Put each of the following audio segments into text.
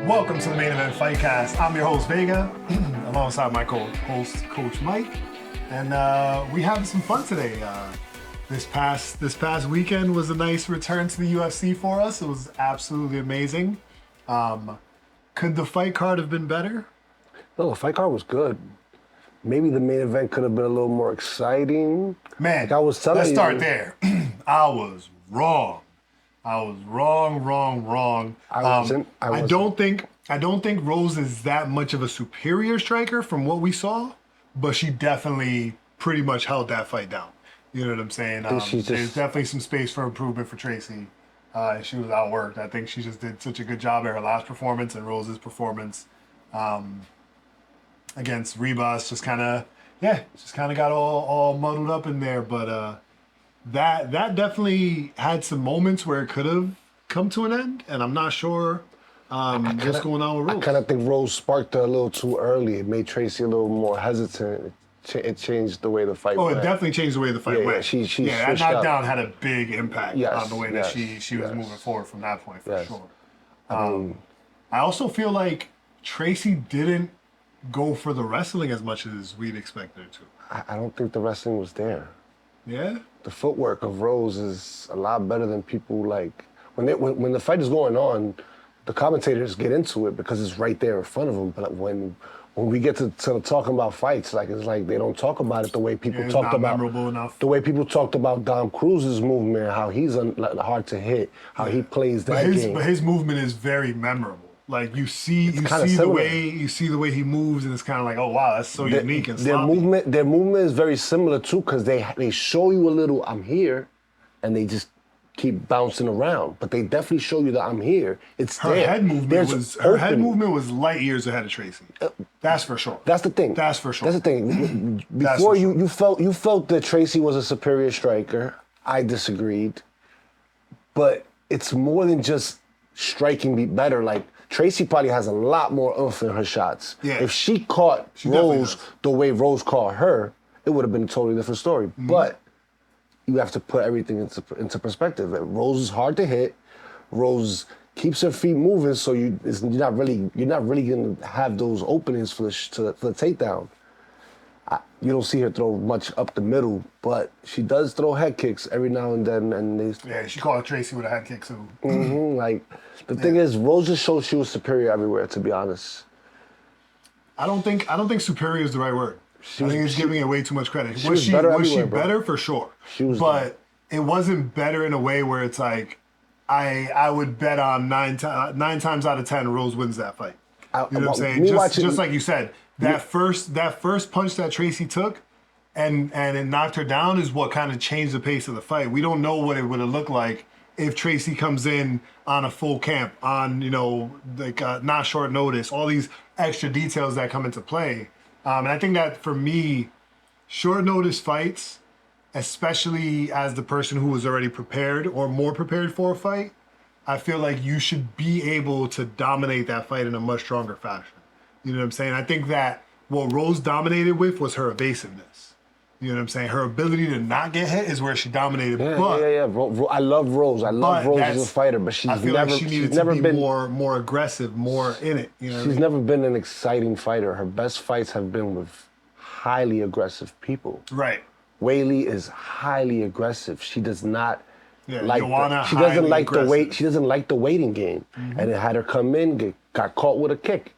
Welcome to the Main Event Fightcast. I'm your host, Vega, alongside my co-host, Coach Mike. And we have some fun today. This past weekend was a nice return to the UFC for us. It was absolutely amazing. Could the fight card have been better? No, the fight card was good. Maybe the main event could have been a little more exciting. Man, like I was telling let's you, start there. I was wrong. Wrong. I don't think Rose is that much of a superior striker from what we saw, but she definitely pretty much held that fight down. You know what I'm saying? There's definitely some space for improvement for Tracy. She was outworked. I think she just did such a good job at her last performance, and Rose's performance against Ribas just kind of got all muddled up in there. But that definitely had some moments where it could have come to an end, and I'm not sure what's going on with Rose. I kind of think Rose sparked her a little too early. It made Tracy a little more hesitant. It changed the way the fight went. It definitely changed the way the fight went. That knockdown had a big impact on the way that she was moving forward from that point, for sure. I also feel like Tracy didn't go for the wrestling as much as we'd expected her to. I don't think the wrestling was there. Yeah? The footwork of Rose is a lot better than people like. When the fight is going on, the commentators get into it because it's right there in front of them. But when we get to talking about fights, it's like they don't talk about it the way people talked about. Memorable enough. The way people talked about Dom Cruz's movement, how he's hard to hit, how he plays that game. But his movement is very memorable. Like you see the way he moves, and it's kind of like, oh wow, that's so unique and sloppy. Their movement is very similar too, because they show you a little I'm here, and they just keep bouncing around. But they definitely show you that I'm here. It's her there. head movement was light years ahead of Tracy. That's for sure. That's the thing. That's for sure. That's the thing. Before you felt that Tracy was a superior striker. I disagreed, but it's more than just striking me better. Like Tracy probably has a lot more oomph in her shots. Yeah. If she caught Rose the way Rose caught her, it would have been a totally different story. Mm-hmm. But you have to put everything into perspective. Rose is hard to hit. Rose keeps her feet moving, so you're not really gonna have those openings for the takedown. You don't see her throw much up the middle, but she does throw head kicks every now and then. And she caught Tracy with a head kick too. Mm-hmm, the thing is, Rose just showed she was superior everywhere. To be honest, I don't think superior is the right word. I think it's giving it way too much credit. Was she better for sure? She was, but it wasn't better in a way where it's like I would bet on nine times out of 10 Rose wins that fight. You know what I'm saying? Just like you said. That first punch that Tracy took and it knocked her down is what kind of changed the pace of the fight. We don't know what it would have looked like if Tracy comes in on a full camp, on, not short notice, all these extra details that come into play. And I think that for me, short notice fights, especially as the person who was already prepared or more prepared for a fight, I feel like you should be able to dominate that fight in a much stronger fashion. You know what I'm saying? I think that what Rose dominated with was her evasiveness. You know what I'm saying? Her ability to not get hit is where she dominated. Yeah. I love Rose. I love Rose as a fighter, but she's never been more aggressive, more in it. You know she's never been an exciting fighter. Her best fights have been with highly aggressive people. Right. Weili is highly aggressive. She does not like Luana, she doesn't like the waiting game. Mm-hmm. And it had her come in, got caught with a kick.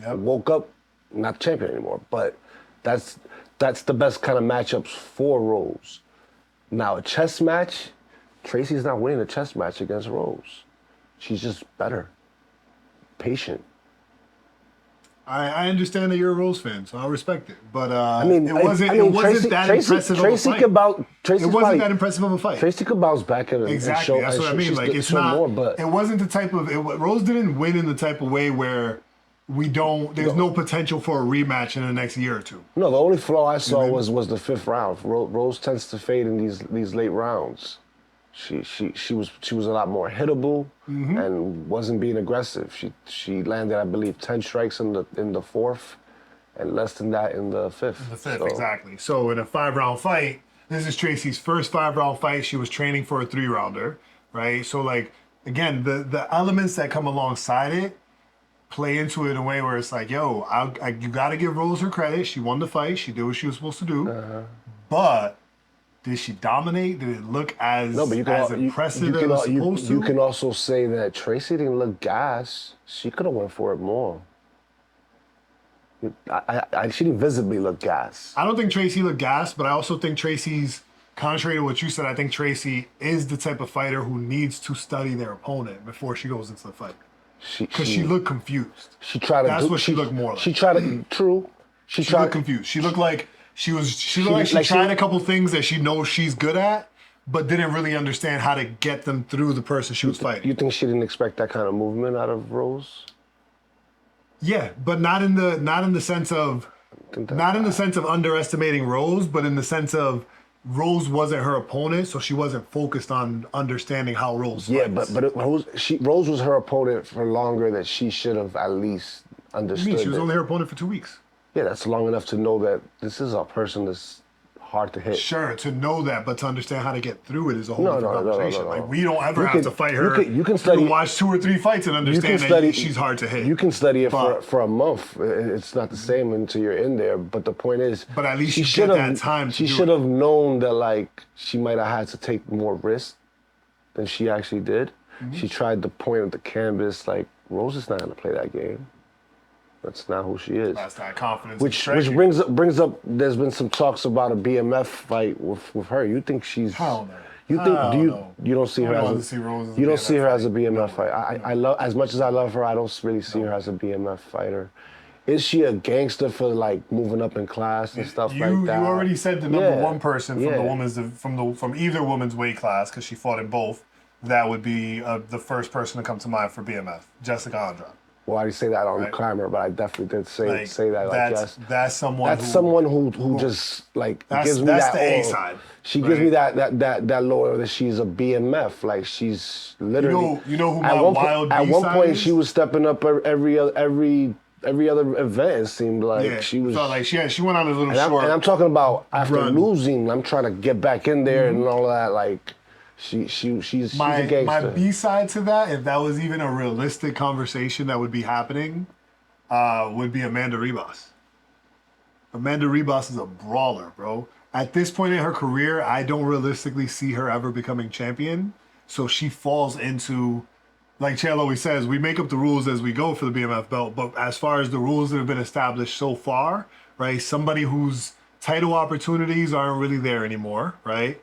Yep. Woke up, not champion anymore. But that's the best kind of matchups for Rose. Now, a chess match, Tracy's not winning a chess match against Rose. She's just better, patient. I understand that you're a Rose fan, so I respect it. But it wasn't that impressive of a fight. It wasn't that impressive of a fight. Tracy could bounce back and exactly. And that's what I mean. Like it's not. More, but it wasn't the type of Rose didn't win in the type of way where. There's no potential for a rematch in the next year or two. No, the only flaw I saw was the fifth round. Rose tends to fade in these late rounds. She was a lot more hittable and wasn't being aggressive. She landed, I believe, 10 strikes in the fourth and less than that in the fifth. Exactly. So in a 5-round fight, this is Tracy's first 5-round fight. She was training for a 3-rounder, right? So again, the elements that come alongside it play into it in a way where it's like, yo, you got to give Rose her credit. She won the fight. She did what she was supposed to do. But did she dominate? Did it look as impressive as it was supposed to? You can also say that Tracy didn't look gas. She could have went for it more. She didn't visibly look gas. I don't think Tracy looked gas, but I also think Tracy's, contrary to what you said, I think Tracy is the type of fighter who needs to study their opponent before she goes into the fight. Because she looked confused. She looked more like. She tried to, true. She looked confused. She looked like she tried a couple things that she knows she's good at, but didn't really understand how to get them through the person she was fighting. You think she didn't expect that kind of movement out of Rose? Yeah, but not in the sense of underestimating Rose, but in the sense of Rose wasn't her opponent, so she wasn't focused on understanding how Rose fights. Yeah, but Rose was her opponent for longer than she should have at least understood. You mean she was only her opponent for 2 weeks? Yeah, that's long enough to know that this is a person that's hard to hit. Sure, to know that, but to understand how to get through it is a whole different conversation. No. Like, we don't ever have to fight her. You can watch 2 or 3 fights and understand that she's hard to hit. You can study it for a month. It's not the same until you're in there. But the point is, but at least she get that time. She should have known that like she might have had to take more risks than she actually did. Mm-hmm. She tried to point at the canvas like Rose is not going to play that game. That's not who she is. That's that confidence. Which brings up. There's been some talks about a BMF fight with her. You think she's? Hell no. You don't see her as a BMF fighter. I love, as much as I love her, I don't really see her as a BMF fighter. Is she a gangster for like moving up in class and stuff like that? You already said the number one person from either woman's weight class, because she fought in both. That would be the first person to come to mind for BMF, Jessica Andrade. Well, I didn't say that on camera, but I definitely did say that. That's someone who just like gives me that. That's the A side. She gives me that loyal that she's a BMF. Like she's literally. You know who my wild B side is? At one point, she was stepping up every other event. It seemed like she was. Felt like she went on a little short. And I'm talking about after losing, I'm trying to get back in there and all of that. Like. She's a gangster. My B-side to that, if that was even a realistic conversation that would be happening, would be Amanda Ribas. Amanda Ribas is a brawler, bro. At this point in her career, I don't realistically see her ever becoming champion. So she falls into, like Chael always says, we make up the rules as we go for the BMF belt. But as far as the rules that have been established so far, right, somebody whose title opportunities aren't really there anymore, right?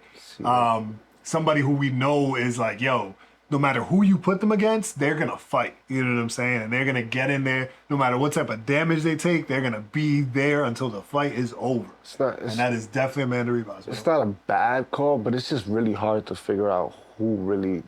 Somebody who we know is like, yo, no matter who you put them against, they're going to fight. You know what I'm saying? And they're going to get in there. No matter what type of damage they take, they're going to be there until the fight is over. And that is definitely Amanda Ribas. It's not a bad call, but it's just really hard to figure out who really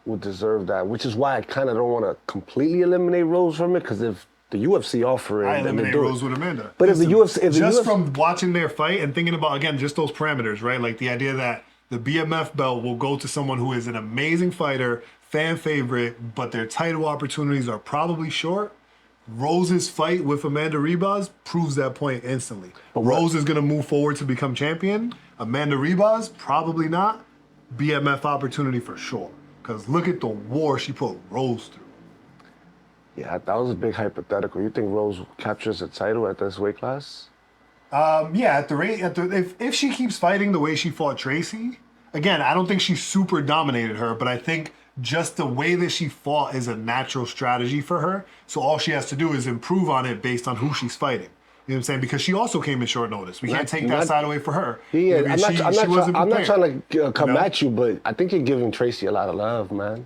would deserve that, which is why I kind of don't want to completely eliminate Rose from it, because if the UFC offer it, I eliminate Rose with Amanda. But listen, if the UFC... from watching their fight and thinking about, again, just those parameters, right? Like the idea that the BMF belt will go to someone who is an amazing fighter, fan favorite, but their title opportunities are probably short. Rose's fight with Amanda Ribas proves that point instantly. But Rose is going to move forward to become champion. Amanda Ribas, probably not. BMF opportunity for sure. Because look at the war she put Rose through. Yeah, that was a big hypothetical. You think Rose captures a title at this weight class? Yeah, if she keeps fighting the way she fought Tracy, again, I don't think she super dominated her, but I think just the way that she fought is a natural strategy for her. So all she has to do is improve on it based on who she's fighting. You know what I'm saying? Because she also came in short notice. We can't take that side away for her. Yeah, I'm not trying to come at you, but I think you're giving Tracy a lot of love, man.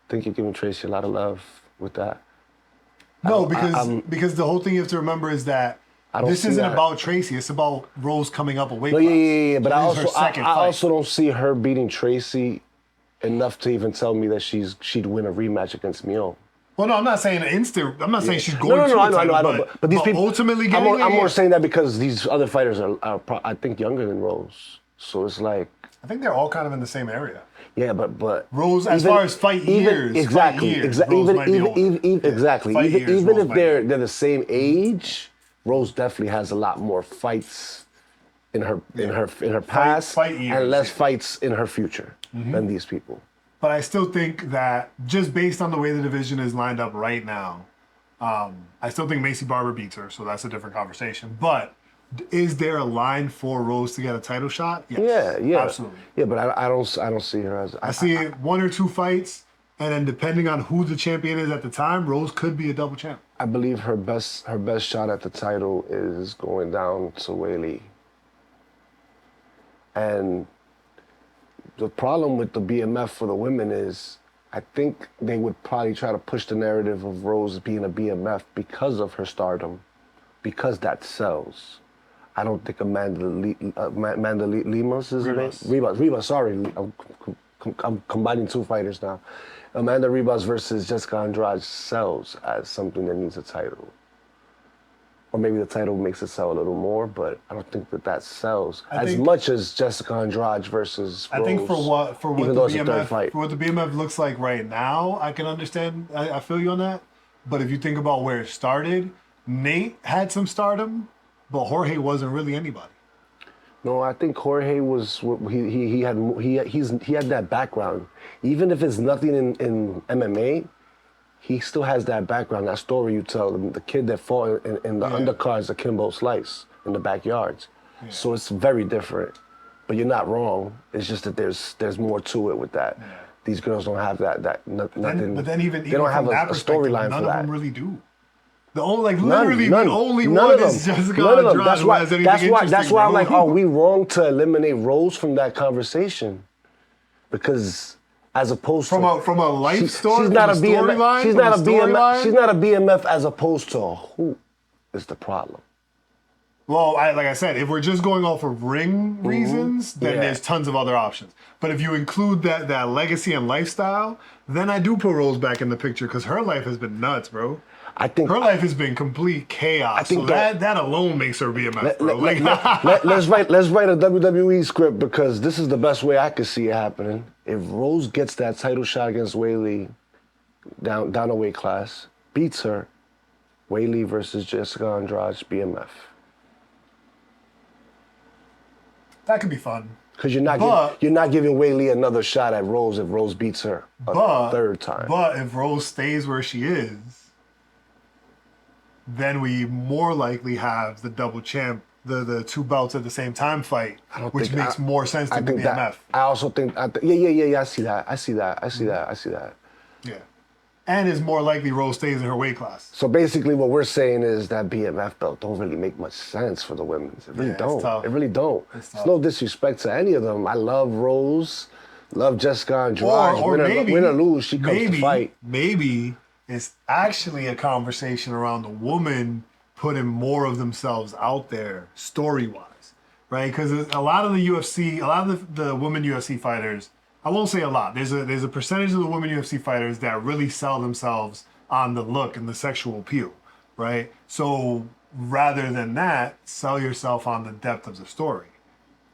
I think you're giving Tracy a lot of love with that. No, because the whole thing you have to remember is that this isn't about Tracy. It's about Rose coming up a weight class. Yeah. But I also don't see her beating Tracy enough to even tell me that she'd win a rematch against Mio. Well, no, I'm not saying instant. I'm not saying she's going to. No, I know. But these people ultimately getting. I'm more saying that because these other fighters are I think younger than Rose. So it's like. I think they're all kind of in the same area. Yeah, but Rose, as far as fight years, exactly. Even if they're the same age. Rose definitely has a lot more fights in her past and less fights in her future than these people. But I still think that just based on the way the division is lined up right now, I still think Macy Barber beats her, so that's a different conversation. But is there a line for Rose to get a title shot? Yes. Yeah. Absolutely. Yeah, but I don't see her as... I see one or two fights, and then depending on who the champion is at the time, Rose could be a double champ. I believe her best shot at the title is going down to Weili. And the problem with the BMF for the women is I think they would probably try to push the narrative of Rose being a BMF because of her stardom, because that sells. I don't think Amanda Lemus is her name? Ribas, sorry. I'm combining two fighters now. Amanda Ribas versus Jessica Andrade sells as something that needs a title. Or maybe the title makes it sell a little more, but I don't think that sells as much as Jessica Andrade versus Rose. I think for what the BMF looks like right now, I can understand. I feel you on that. But if you think about where it started, Nate had some stardom, but Jorge wasn't really anybody. No, I think Jorge was he had that background. Even if it's nothing in MMA, he still has that background, that story you tell, the kid that fought in the undercards of Kimbo Slice in the backyards. Yeah. So it's very different. But you're not wrong. It's just that there's more to it with that. Yeah. These girls don't have nothing. But then even they don't have a storyline for that. None of them really do. The only the only one is Jessica Andrade who has anything interesting. That's why I'm like, are we wrong to eliminate Rose from that conversation? Because as opposed from a life story, she's not a BMF. She's not a BMF. She's not a BMF as opposed to who is the problem. Well, like I said, if we're just going off of ring reasons, then there's tons of other options. But if you include that legacy and lifestyle, then I do put Rose back in the picture because her life has been nuts, bro. I think her life has been complete chaos. I think so that alone makes her BMF, bro. Let's write a WWE script because this is the best way I could see it happening. If Rose gets that title shot against Weili down a weight class, beats her, Weili versus Jessica Andrade, BMF. That could be fun. Because you're not giving Weili another shot at Rose if Rose beats her a third time. But if Rose stays where she is, then we more likely have the double champ, the two belts at the same time fight, which makes more sense to the BMF. I also think, I see that. Yeah. And it's more likely Rose stays in her weight class. So basically what we're saying is that BMF belt don't really make much sense for the women. It really don't. It's tough. It really don't. It's no disrespect to any of them. I love Rose, love Jessica Andrade. Or maybe, win or lose, she comes to fight. Maybe it's actually a conversation around the woman putting more of themselves out there story-wise, right? Because a lot of the women UFC fighters, I won't say a lot. There's a percentage of the women UFC fighters that really sell themselves on the look and the sexual appeal, right? So rather than that, sell yourself on the depth of the story,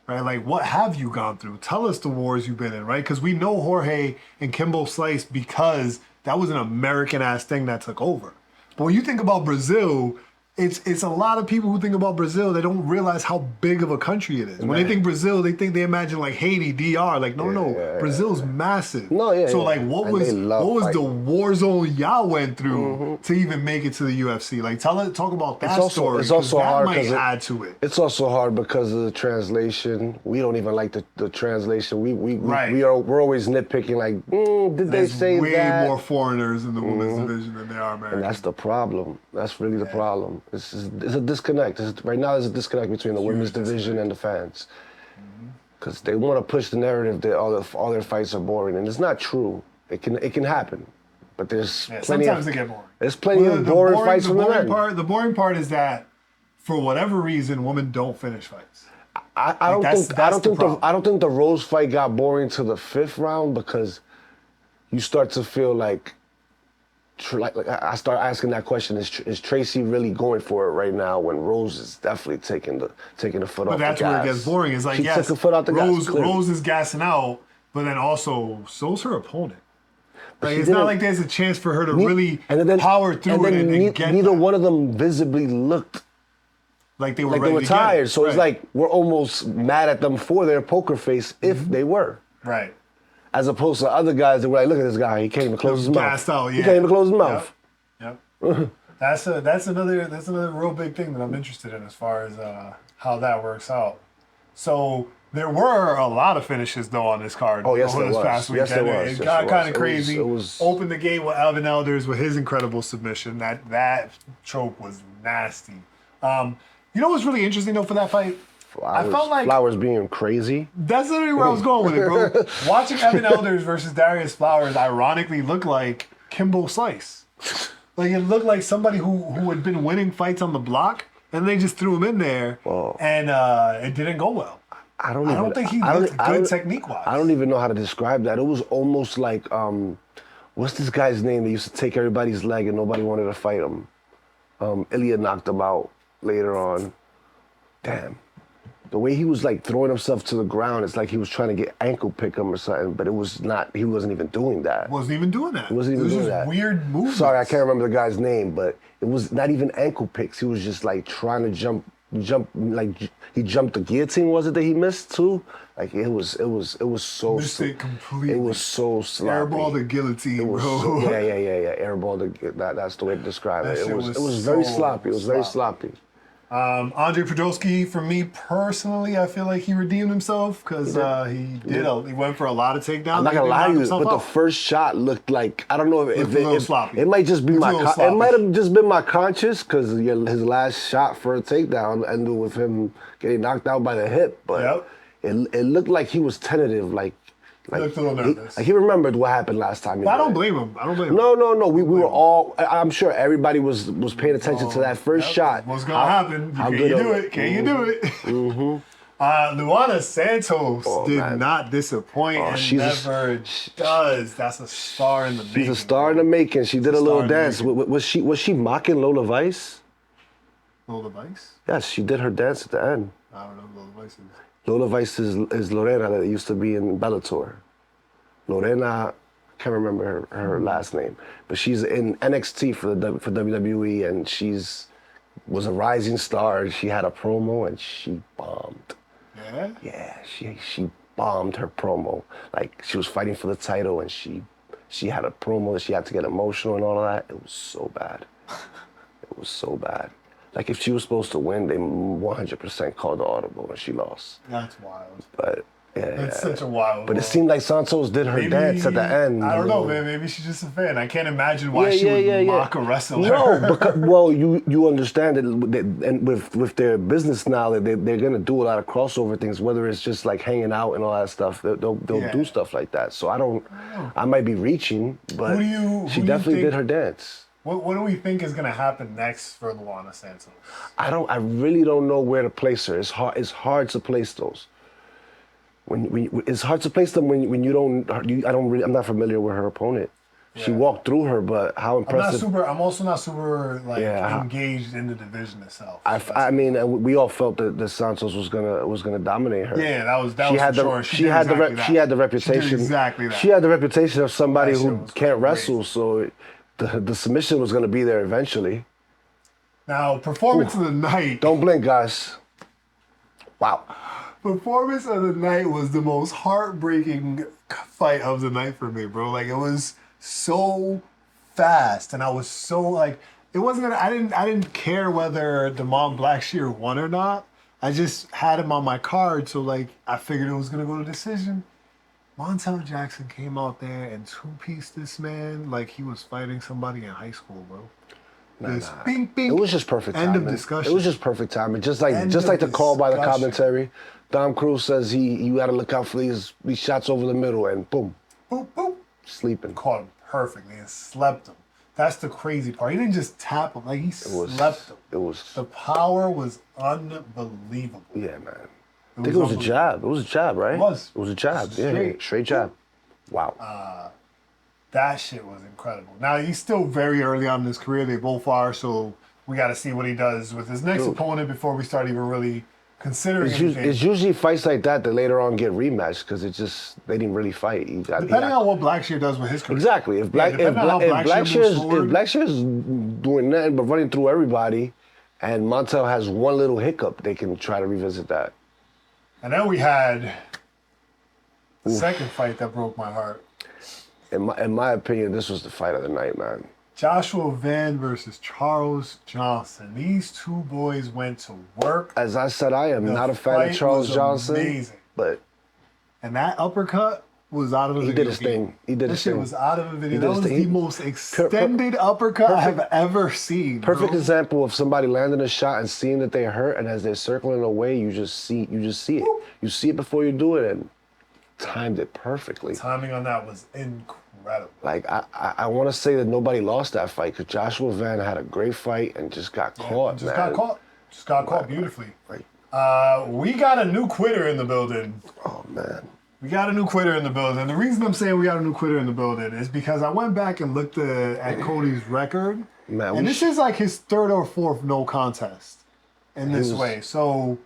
right? Like, what have you gone through? Tell us the wars you've been in, right? Because we know Jorge and Kimbo Slice because that was an American-ass thing that took over. But when you think about Brazil, it's a lot of people who think about Brazil, they don't realize how big of a country it is. When they think Brazil, they imagine like Haiti, DR. Like, no, Brazil's massive. So like, what was the war zone y'all went through to even make it to the UFC? Like, talk about that story. It's also hard because add to it. It's also hard because of the translation. We don't even like the translation. We're always nitpicking. Like, did they say way that? Way more foreigners in the women's division than there are Americans. And that's the problem. That's really the problem. It's a disconnect. Right now, there's a disconnect between the women's division and the fans. Because they want to push the narrative that all their fights are boring, and it's not true. It can happen, but there's plenty sometimes they get boring. There's plenty of boring fights from the men. The boring part is that, for whatever reason, women don't finish fights. I don't think the Rose fight got boring to the 5th round because you start to feel like I start asking that question: Is Tracy really going for it right now when Rose is definitely taking the foot off the gas? But that's where it gets boring. It's like, took the foot out the gas. Rose is gassing out, but then also so's her opponent. Like, it's not like there's a chance for her to really power through it and get neither one of them visibly looked like they were tired. So it's like we're almost mad at them for their poker face if they were. Right. As opposed to other guys that were like, look at this guy, he can't even close his mouth. Gassed out, He can't even close his mouth. Yep. That's another real big thing that I'm interested in as far as how that works out. So there were a lot of finishes though on this card. Oh yes, there this was. past weekend. Yes, there was. It yes, got there kind was. of crazy. It was. Opened the game with Alvin Elders with his incredible submission. That choke was nasty. You know what's really interesting though for that fight? Flowers, I felt like Flowers being crazy. that's literally where I was going with it, bro. Watching Evan Elders versus Darius Flowers ironically looked like Kimbo Slice. Like it looked like somebody who had been winning fights on the block, and they just threw him in there, and it didn't go well. I don't think he looked good technique-wise. I don't even know how to describe that. It was almost like, what's this guy's name that used to take everybody's leg and nobody wanted to fight him? Ilya knocked him out later on. Damn. The way he was like throwing himself to the ground, it's like he was trying to get ankle pick him or something, but it was not, he wasn't even doing that. Wasn't even doing that. It wasn't even doing that. Weird movements. Sorry, I can't remember the guy's name, but it was not even ankle picks. He was just like trying to jump, like he jumped the guillotine, was it that he missed too? Like it was so. Missed it completely. It was so sloppy. Airball the guillotine, bro. Yeah. Airball that's the way to describe it. It was very sloppy. It was very sloppy. Andre Podolski, for me personally, I feel like he redeemed himself because he went for a lot of takedowns. I'm not gonna lie to you, but the first shot looked like, I don't know if it might just be it might have just been my conscience because his last shot for a takedown ended with him getting knocked out by the hip, but it looked like he was tentative, like he looked a little nervous. He remembered what happened last time. I don't blame him. No. We were all. I'm sure everybody was paying attention to that first shot. What's gonna happen? Can you do it? Can you do it? Luana Santos did not disappoint and never does. That's a star in the making. She's a star in the making. She did a little dance. Was she mocking Lola Vice? Lola Vice? Yes, she did her dance at the end. I don't know who Lola Vice is. Lola Vice is Lorena that used to be in Bellator. Lorena, I can't remember her last name, but she's in NXT for WWE, and was a rising star. She had a promo and she bombed. Yeah? Yeah, she bombed her promo. Like she was fighting for the title and she had a promo that she had to get emotional and all of that. It was so bad. It was so bad. Like if she was supposed to win, they 100% called the audible and she lost. That's wild. But it's such a wild. But it seemed like Santos did her dance at the end. I don't know, man. Maybe she's just a fan. I can't imagine why she would mock a wrestler. No, because you understand that, and with their business now, that they're gonna do a lot of crossover things. Whether it's just like hanging out and all that stuff, they'll do stuff like that. So I might be reaching, but she definitely did her dance. What do we think is going to happen next for Luana Santos? I really don't know where to place her. It's hard to place those. It's hard to place them when you don't. I'm not familiar with her opponent. Yeah. She walked through her, but how impressive. I'm also not super engaged in the division itself. I mean, we all felt that Santos was gonna dominate her. Yeah, that was for sure. She had the reputation. She did exactly that. She had the reputation of somebody who can't wrestle, so. The submission was going to be there eventually. Now, performance of the night. Don't blink, guys. Wow. Performance of the night was the most heartbreaking fight of the night for me, bro. Like, it was so fast, and I was so, like, it wasn't, I didn't care whether Damon Blackshear won or not. I just had him on my card, so, like, I figured it was going to go to decision. Montel Jackson came out there and two-pieced this man like he was fighting somebody in high school, bro. Bing, bing. It was just perfect timing. End of discussion. It was just perfect timing. Just like the call by the commentary. Dom Cruz says you got to look out for these shots over the middle, and boom. Boom, boom. Sleeping. Caught him perfectly and slept him. That's the crazy part. He didn't just tap him. Like, he slept him. The power was unbelievable. Yeah, man. I think it was a jab. It was a jab, right? It was. It was a jab. Straight jab. Wow. That shit was incredible. Now, he's still very early on in his career. They both are, so we got to see what he does with his next opponent before we start even really considering anything. It's usually fights like that later on get rematched because they didn't really fight. Depending on what Blackshear does with his career. Exactly. If Blackshear's doing nothing but running through everybody, and Montel has one little hiccup, they can try to revisit that. And then we had the second fight that broke my heart. In my opinion, this was the fight of the night, man. Joshua Van versus Charles Johnson. These two boys went to work. As I said, I am not a fan of Charles Johnson. Amazing. But and that uppercut was out of a video. He did his thing. He did his thing. That shit was out of a video. That was the most extended uppercut I have ever seen. Perfect example of somebody landing a shot and seeing that they hurt, and as they're circling away, you just see it. Whoop. You see it before you do it, and timed it perfectly. The timing on that was incredible. Like, I want to say that nobody lost that fight because Joshua Van had a great fight and just got caught, Just got caught beautifully. We got a new quitter in the building. Oh, man. We got a new quitter in the building. And the reason I'm saying we got a new quitter in the building is because I went back and looked at Cody's record. Man, and this is like his third or fourth no contest in this way. So,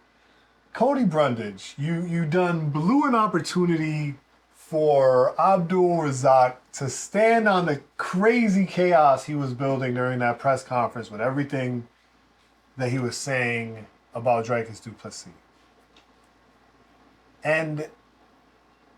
Cody Brundage, you done blew an opportunity for Abdul Razak to stand on the crazy chaos he was building during that press conference with everything that he was saying about Dricus du Plessis. And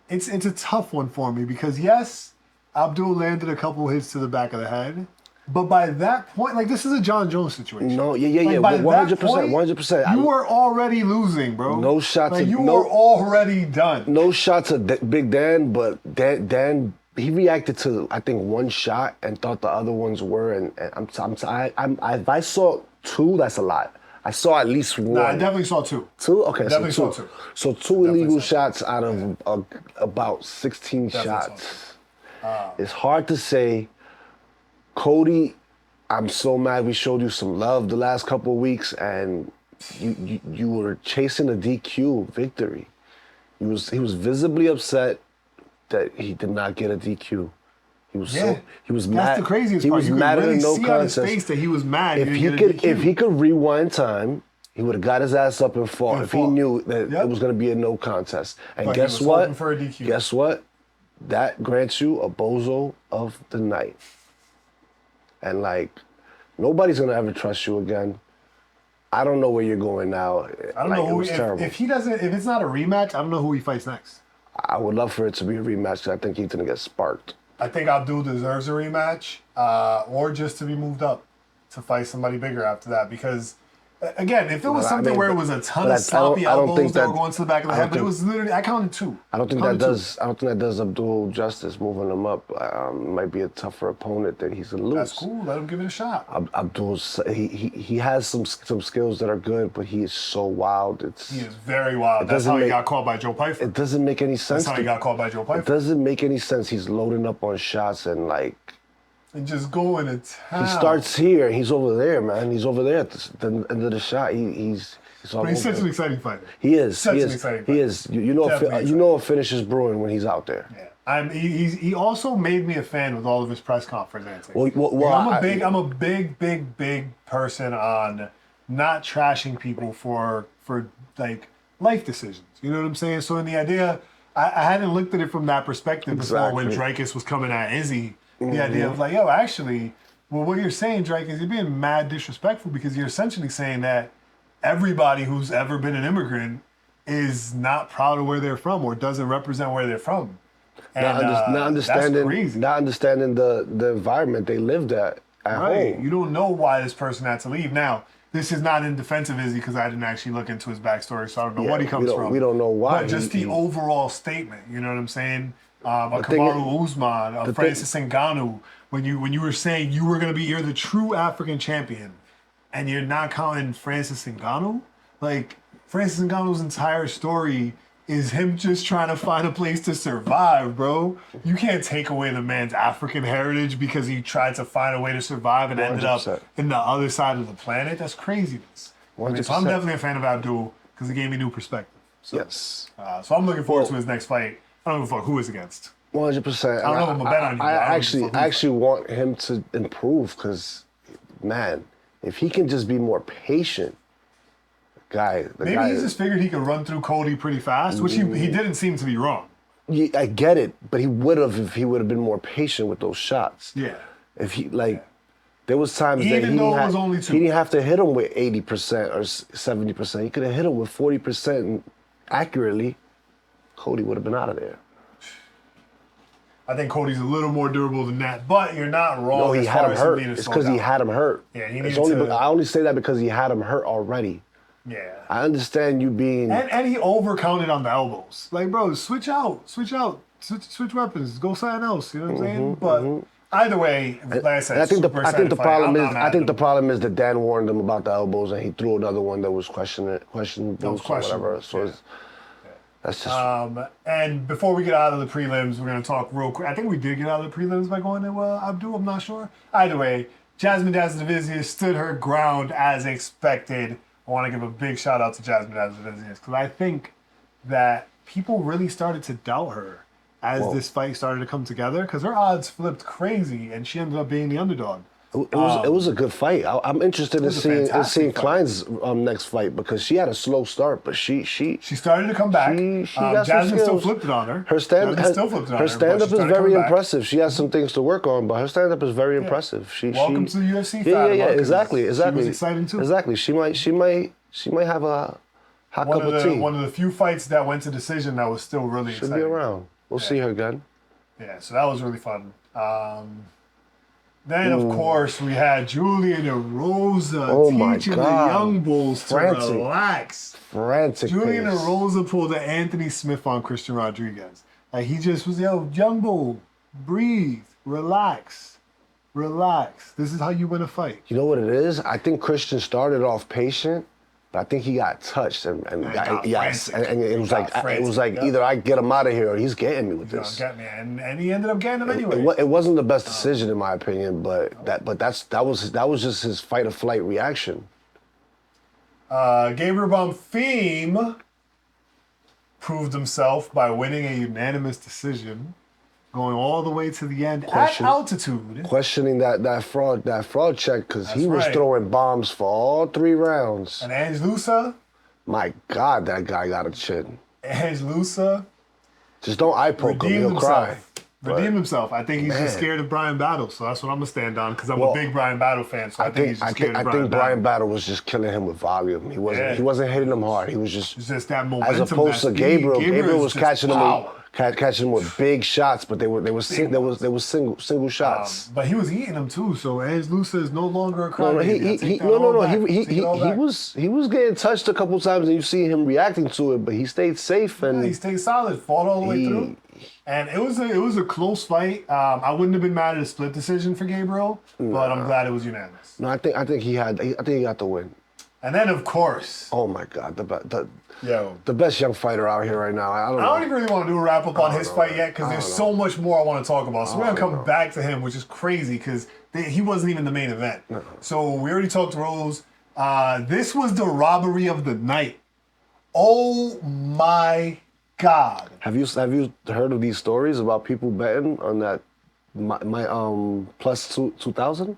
it's a tough one for me because, yes, Abdul landed a couple hits to the back of the head. But by that point, like, this is a John Jones situation. No, yeah, 100%. You were already losing, bro. No shots. Like, you were already done. No shots at Big Dan, but Dan, he reacted to, I think, one shot and thought the other ones were. And if I saw two, that's a lot. I saw at least one. No, I definitely saw two. Two? Okay, definitely saw two. So two illegal shots out of about 16 shots. It's hard to say. Cody, I'm so mad we showed you some love the last couple of weeks, and you were chasing a DQ victory. He was visibly upset that he did not get a DQ. He was mad. That's the craziest part. He was mad at a no contest. On his face that he was mad. If he could rewind time, he would have got his ass up and fought. If he knew that it was going to be a no contest. And but guess what? For a DQ. Guess what? That grants you a bozo of the night. And, like, nobody's going to ever trust you again. I don't know where you're going now. I don't know who, if it's not a rematch, I don't know who he fights next. I would love for it to be a rematch because I think he's going to get sparked. I think Abdul deserves a rematch or just to be moved up to fight somebody bigger after that because, again, if it was something where it was a ton of sloppy elbows that were going to the back of the head, but it was literally, I counted two. I don't think that does Abdul justice moving him up. Might be a tougher opponent that he's gonna lose. That's cool. Let him give it a shot. Abdul's he has some skills that are good, but he is so wild. He is very wild. That's how he got caught by Joe Pyfer. It doesn't make any sense. That's how he got caught by Joe Pyfer. It doesn't make any sense. He's loading up on shots and and just going to town. He starts here, and he's over there, man. He's over there at the end of the shot. He's such an exciting fighter. He is. Such an exciting fighter. He is. You know a finish is brewing when he's out there. Yeah. He also made me a fan with all of his press conferences. Well, I'm a big person on not trashing people for like life decisions. You know what I'm saying? So in the idea, I hadn't looked at it from that perspective before when Dricus was coming at Izzy. The idea of like, yo, actually, well, what you're saying, Drake, is you're being mad disrespectful because you're essentially saying that everybody who's ever been an immigrant is not proud of where they're from or doesn't represent where they're from. And, not understanding the environment they lived at home. You don't know why this person had to leave. Now, this is not in defense of Izzy because I didn't actually look into his backstory, so I don't know what he comes from. We don't know why. But just the overall statement, you know what I'm saying? A Kamaru Usman, a Francis Ngannou, when you were saying you're the true African champion, and you're not counting Francis Ngannou, like Francis Ngannou's entire story is him just trying to find a place to survive, bro. You can't take away the man's African heritage because he tried to find a way to survive and 100%. Ended up in the other side of the planet. That's craziness. So I'm definitely a fan of Abdul because it gave me new perspective. So, yes. So I'm looking forward to his next fight. I don't give a fuck who is against. 100%. I don't know if I'm gonna bet on you. I actually want him to improve because, man, if he can just be more patient, maybe he just figured he could run through Cody pretty fast, which he didn't seem to be wrong. Yeah, I get it, but he would have if he would have been more patient with those shots. Yeah. If he there was times that he didn't have to hit him with 80% or 70%. He could have hit him with 40% accurately. Cody would have been out of there. I think Cody's a little more durable than that, but you're not wrong. No, he had him hurt. It's because he had him hurt. Yeah, I only say that because he had him hurt already. Yeah. I understand you being... And he overcounted on the elbows. Like, bro, switch weapons, go something else, you know what I'm saying? But either way, like I said, I think the problem is that Dan warned him about the elbows and he threw another one that was questionable or whatever. So that's just... and before we get out of the prelims, we're going to talk real quick. I think we did get out of the prelims by going to Abdul, I'm not sure. Either way, Jasmine Jasudavicius stood her ground as expected. I want to give a big shout out to Jasmine Jasudavicius because I think that people really started to doubt her as this fight started to come together because her odds flipped crazy and she ended up being the underdog. It was a good fight. I'm interested in seeing Klein's next fight because she had a slow start, but she started to come back. Jasmine still flipped it on her. Her stand-up is very impressive. She has some things to work on, but her stand-up is very impressive. Welcome to the UFC. Yeah, exactly. She was exciting too. Exactly. She might have a hot cup of tea. One of the few fights that went to decision that was still really exciting. Should be around. We'll see her again. Yeah, so that was really fun. Then, of course, we had Julian Erosa teaching the young bulls to relax. Julian Erosa pulled an Anthony Smith on Christian Rodriguez. Like, he just was, young bull, breathe, relax. This is how you win a fight. You know what it is? I think Christian started off patient, but I think he got touched and it was like either I get him out of here or he's getting me with this. Get me, and he ended up getting him anyway. It wasn't the best decision in my opinion, but that was just his fight or flight reaction. Gabriel Bonfim proved himself by winning a unanimous decision, going all the way to the end at altitude. Questioning that fraud check because he was throwing bombs for all 3 rounds. And Ange Lusa. My God, that guy got a chin. Ange Lusa. Just don't eye poke him, he'll cry. Redeemed himself. I think he's just scared of Brian Battle, so that's what I'm going to stand on because I'm a big Brian Battle fan, so I think he's just scared of Brian Battle. I think Brian Battle was just killing him with volume. He wasn't hitting him hard. He was just... It's just that momentum. As opposed to Gabriel. Gabriel was catching him with big shots, but they were single shots. But he was eating them too. So Ange Lusa is no longer a crowd. He was getting touched a couple times, and you see him reacting to it. But he stayed safe and he stayed solid, fought all the way through. And it was a close fight. I wouldn't have been mad at a split decision for Gabriel, but I'm glad it was unanimous. No, I think he got the win. And then of course, oh my God, the best young fighter out here right now. I don't even really want to do a wrap up on his fight yet because there's so much more I want to talk about. So we're gonna come back to him, which is crazy because he wasn't even the main event. No. So we already talked to Rose. This was the robbery of the night. Oh my God. Have you heard of these stories about people betting on that my plus 2,000?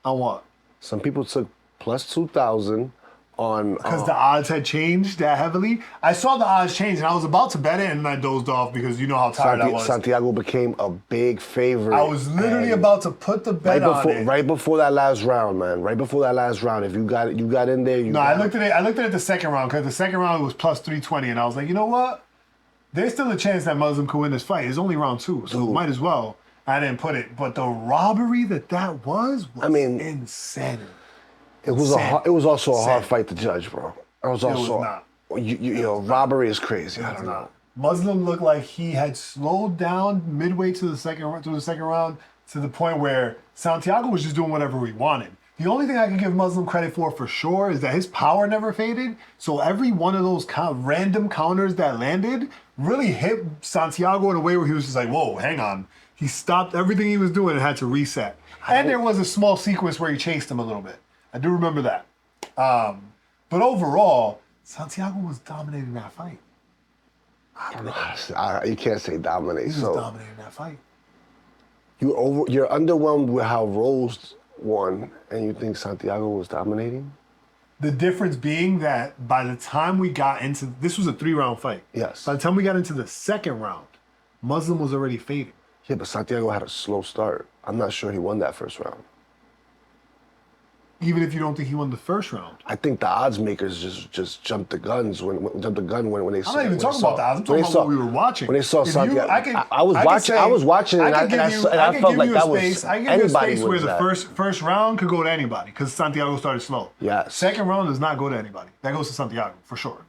On what? Some people took plus 2,000 on because the odds had changed that heavily. I saw the odds change and I was about to bet it and I dozed off because you know how tired I was. Santiago became a big favorite. I was literally about to put the bet on it. Right before that last round, man. Right before that last round. If you got in there, I looked at it the second round because the second round was plus 320 and I was like, you know what? There's still a chance that Muslim could win this fight. It's only round 2, so might as well. I didn't put it, but the robbery that was insane. It was also a hard fight to judge, bro. It was not. Robbery is crazy. I don't know. Muslim looked like he had slowed down midway through the second round to the point where Santiago was just doing whatever he wanted. The only thing I can give Muslim credit for sure is that his power never faded. So every one of those random counters that landed really hit Santiago in a way where he was just like, whoa, hang on. He stopped everything he was doing and had to reset. And there was a small sequence where he chased him a little bit. I do remember that. But overall, Santiago was dominating that fight. I don't know. You can't say dominate. He was dominating that fight. You're underwhelmed with how Rose won, and you think Santiago was dominating? The difference being that by the time we got into... This was a 3-round fight. Yes. By the time we got into the second round, Muslim was already fading. Yeah, but Santiago had a slow start. I'm not sure he won that first round. Even if you don't think he won the first round. I think the odds makers just jumped the gun when they saw. I'm not even talking about the odds. I'm talking about what we were watching. When they saw Santiago, I was watching, and I felt like that was I give you a space where the first round could go to anybody because Santiago started slow. Yes. Second round does not go to anybody. That goes to Santiago for sure.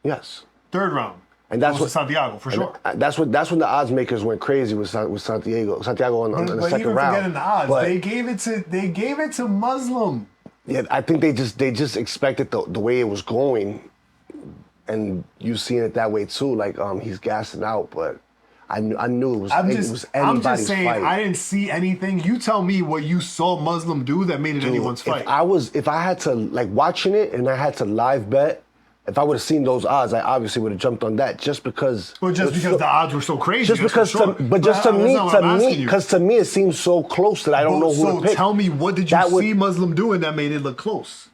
Yes. Third round. And that's what Santiago for sure. That's when the odds makers went crazy with Santiago. Santiago on the second round. But even forgetting the odds, they gave it to Muslim. Yeah, I think they just expected the way it was going, and you seeing it that way too. Like he's gassing out, but I knew it was anybody's I'm just saying fight. I didn't see anything. You tell me what you saw Muslim do that made it anyone's fight. If I had to like watching it and I had to live bet. If I would have seen those odds, I obviously would have jumped on that just because. Well, because the odds were so crazy. Just because, to me, it seems so close that I don't know who to pick. So tell me, what did you see Muslim doing that made it look close?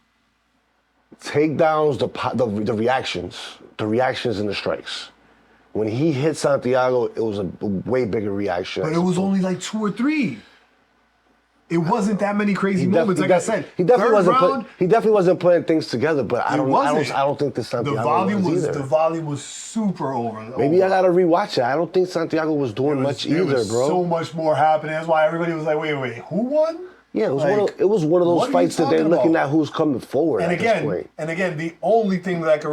Takedowns, the reactions and the strikes. When he hit Santiago, it was a way bigger reaction. But it was only like 2 or 3. It wasn't that many crazy moments. Like I said, he definitely wasn't putting things together. But I don't think the Santiago the volume was super over. Maybe I gotta rewatch it. I don't think Santiago was doing much either, bro. So much more happening. That's why everybody was like, wait, who won? Yeah, it was one of those fights that they're looking at who's coming forward and at this point. And again, the only thing that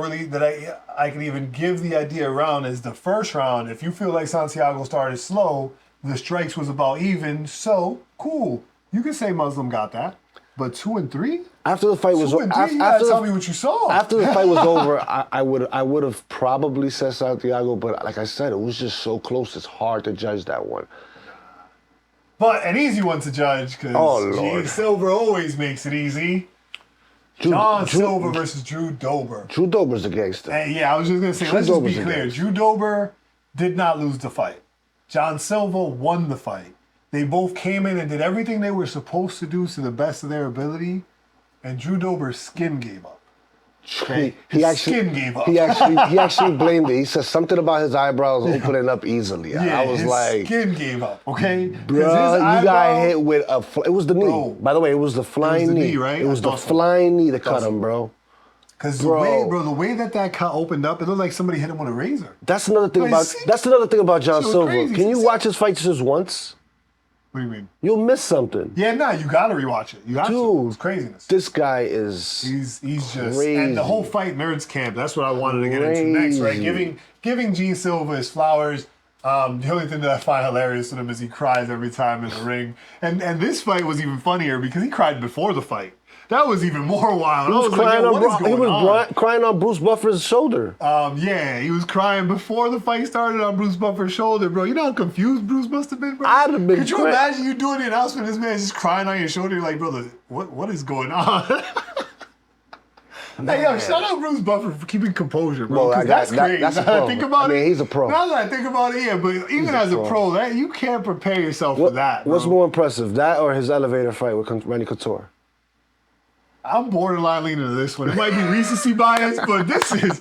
I can even give the idea around is the first round. If you feel like Santiago started slow, the strikes was about even. So cool. You can say Muslim got that, but 2 and 3. After the fight was over, tell me what you saw. After the fight was over, I would have probably said Santiago, but like I said, it was just so close. It's hard to judge that one. But an easy one to judge because Gene Silver always makes it easy. John Silver versus Drew Dober. Drew Dober's a gangster. And I was just gonna say, let's just be clear. Drew Dober did not lose the fight. John Silver won the fight. They both came in and did everything they were supposed to do to the best of their ability, and Drew Dober's skin gave up. Okay? His skin gave up. He actually blamed it. He said something about his eyebrows opening up easily. I was like, skin gave up. Okay, bro, you got hit with it was the knee. Bro, by the way, it was the flying knee. Right? It was the flying knee that cut him, bro. Because the way that cut opened up, it looked like somebody hit him with a razor. That's another thing about John Silver. Can you watch his fights just once? What do you mean? You'll miss something. Yeah, you gotta rewatch it. You got to. It's craziness. This guy is he's just crazy. And the whole Fight Nerds camp, that's what I wanted to get into next, right? Giving Gene Silva his flowers. The only thing that I find hilarious in him is he cries every time in the ring. And this fight was even funnier because he cried before the fight. That was even more wild. He was crying on Bruce Buffer's shoulder. He was crying before the fight started on Bruce Buffer's shoulder, bro. You know how confused Bruce must have been, bro? I'd have been. Could you imagine you doing the announcement? This man's just crying on your shoulder. You're like, brother, what is going on? Hey, shout out Bruce Buffer for keeping composure, bro. That's crazy. That's a pro. I think about it. He's a pro. Now that I think about it, but even as a pro, you can't prepare yourself for that. What's more impressive, that or his elevator fight with Randy Couture? I'm borderline leaning to this one. It might be recency bias, but this is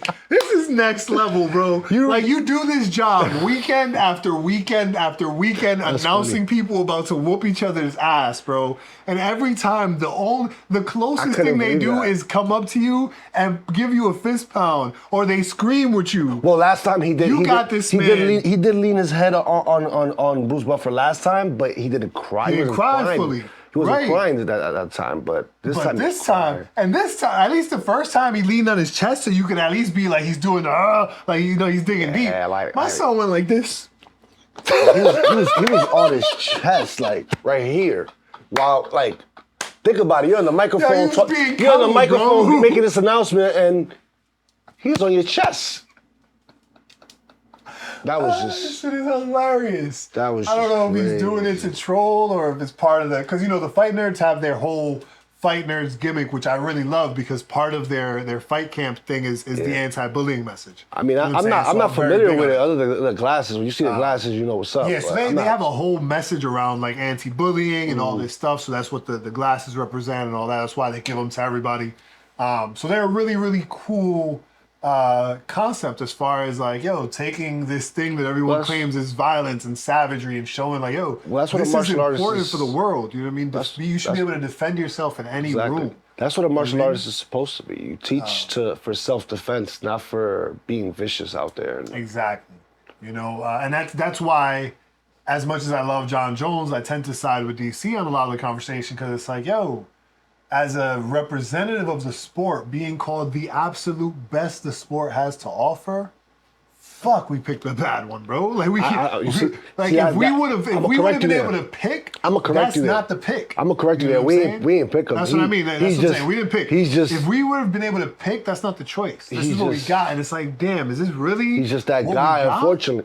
next level, bro. You do this job weekend after weekend after weekend, announcing people about to whoop each other's ass, bro. And every time the closest thing they do is come up to you and give you a fist pound, or they scream with you. Well, last time he did. He did lean his head on Bruce Buffer last time, but he didn't cry. He didn't cry fully. He wasn't crying at that time, but this time, at least the first time he leaned on his chest, so you could at least be like he's doing he's digging deep. My son went like this. He was on his chest, like right here, while think about it. You're on the microphone. You're on the microphone making this announcement, and he's on your chest. That was just. This shit is hilarious. That was. I don't know if he's doing it to troll or if it's part of the. Because the Fight Nerds have their whole Fight Nerds gimmick, which I really love because part of their fight camp thing is the anti-bullying message. I mean, I'm not familiar with it other than the glasses. When you see the glasses, you know what's up. Yeah, so they have a whole message around anti-bullying and all this stuff. So that's what the glasses represent and all that. That's why they give them to everybody. So they're a really, really cool concept as far as taking this thing that everyone claims is violence and savagery and showing that's what this is important for the world. You know what I mean? You should be able to defend yourself in any room. That's what a martial artist is supposed to be. You teach for self-defense, not for being vicious out there. Exactly. You know, and that's why, as much as I love John Jones, I tend to side with DC on a lot of the conversation because it's like, yo, as a representative of the sport, being called the absolute best the sport has to offer, fuck, we picked the bad one, bro. Like if we would have been able to pick, that's not the pick. I'm gonna correct you there. We ain't pick him. That's what I mean. That's what I'm saying. We didn't pick. If we would have been able to pick, that's not the choice. This is what we got, and it's like, damn, is this really? He's just that guy.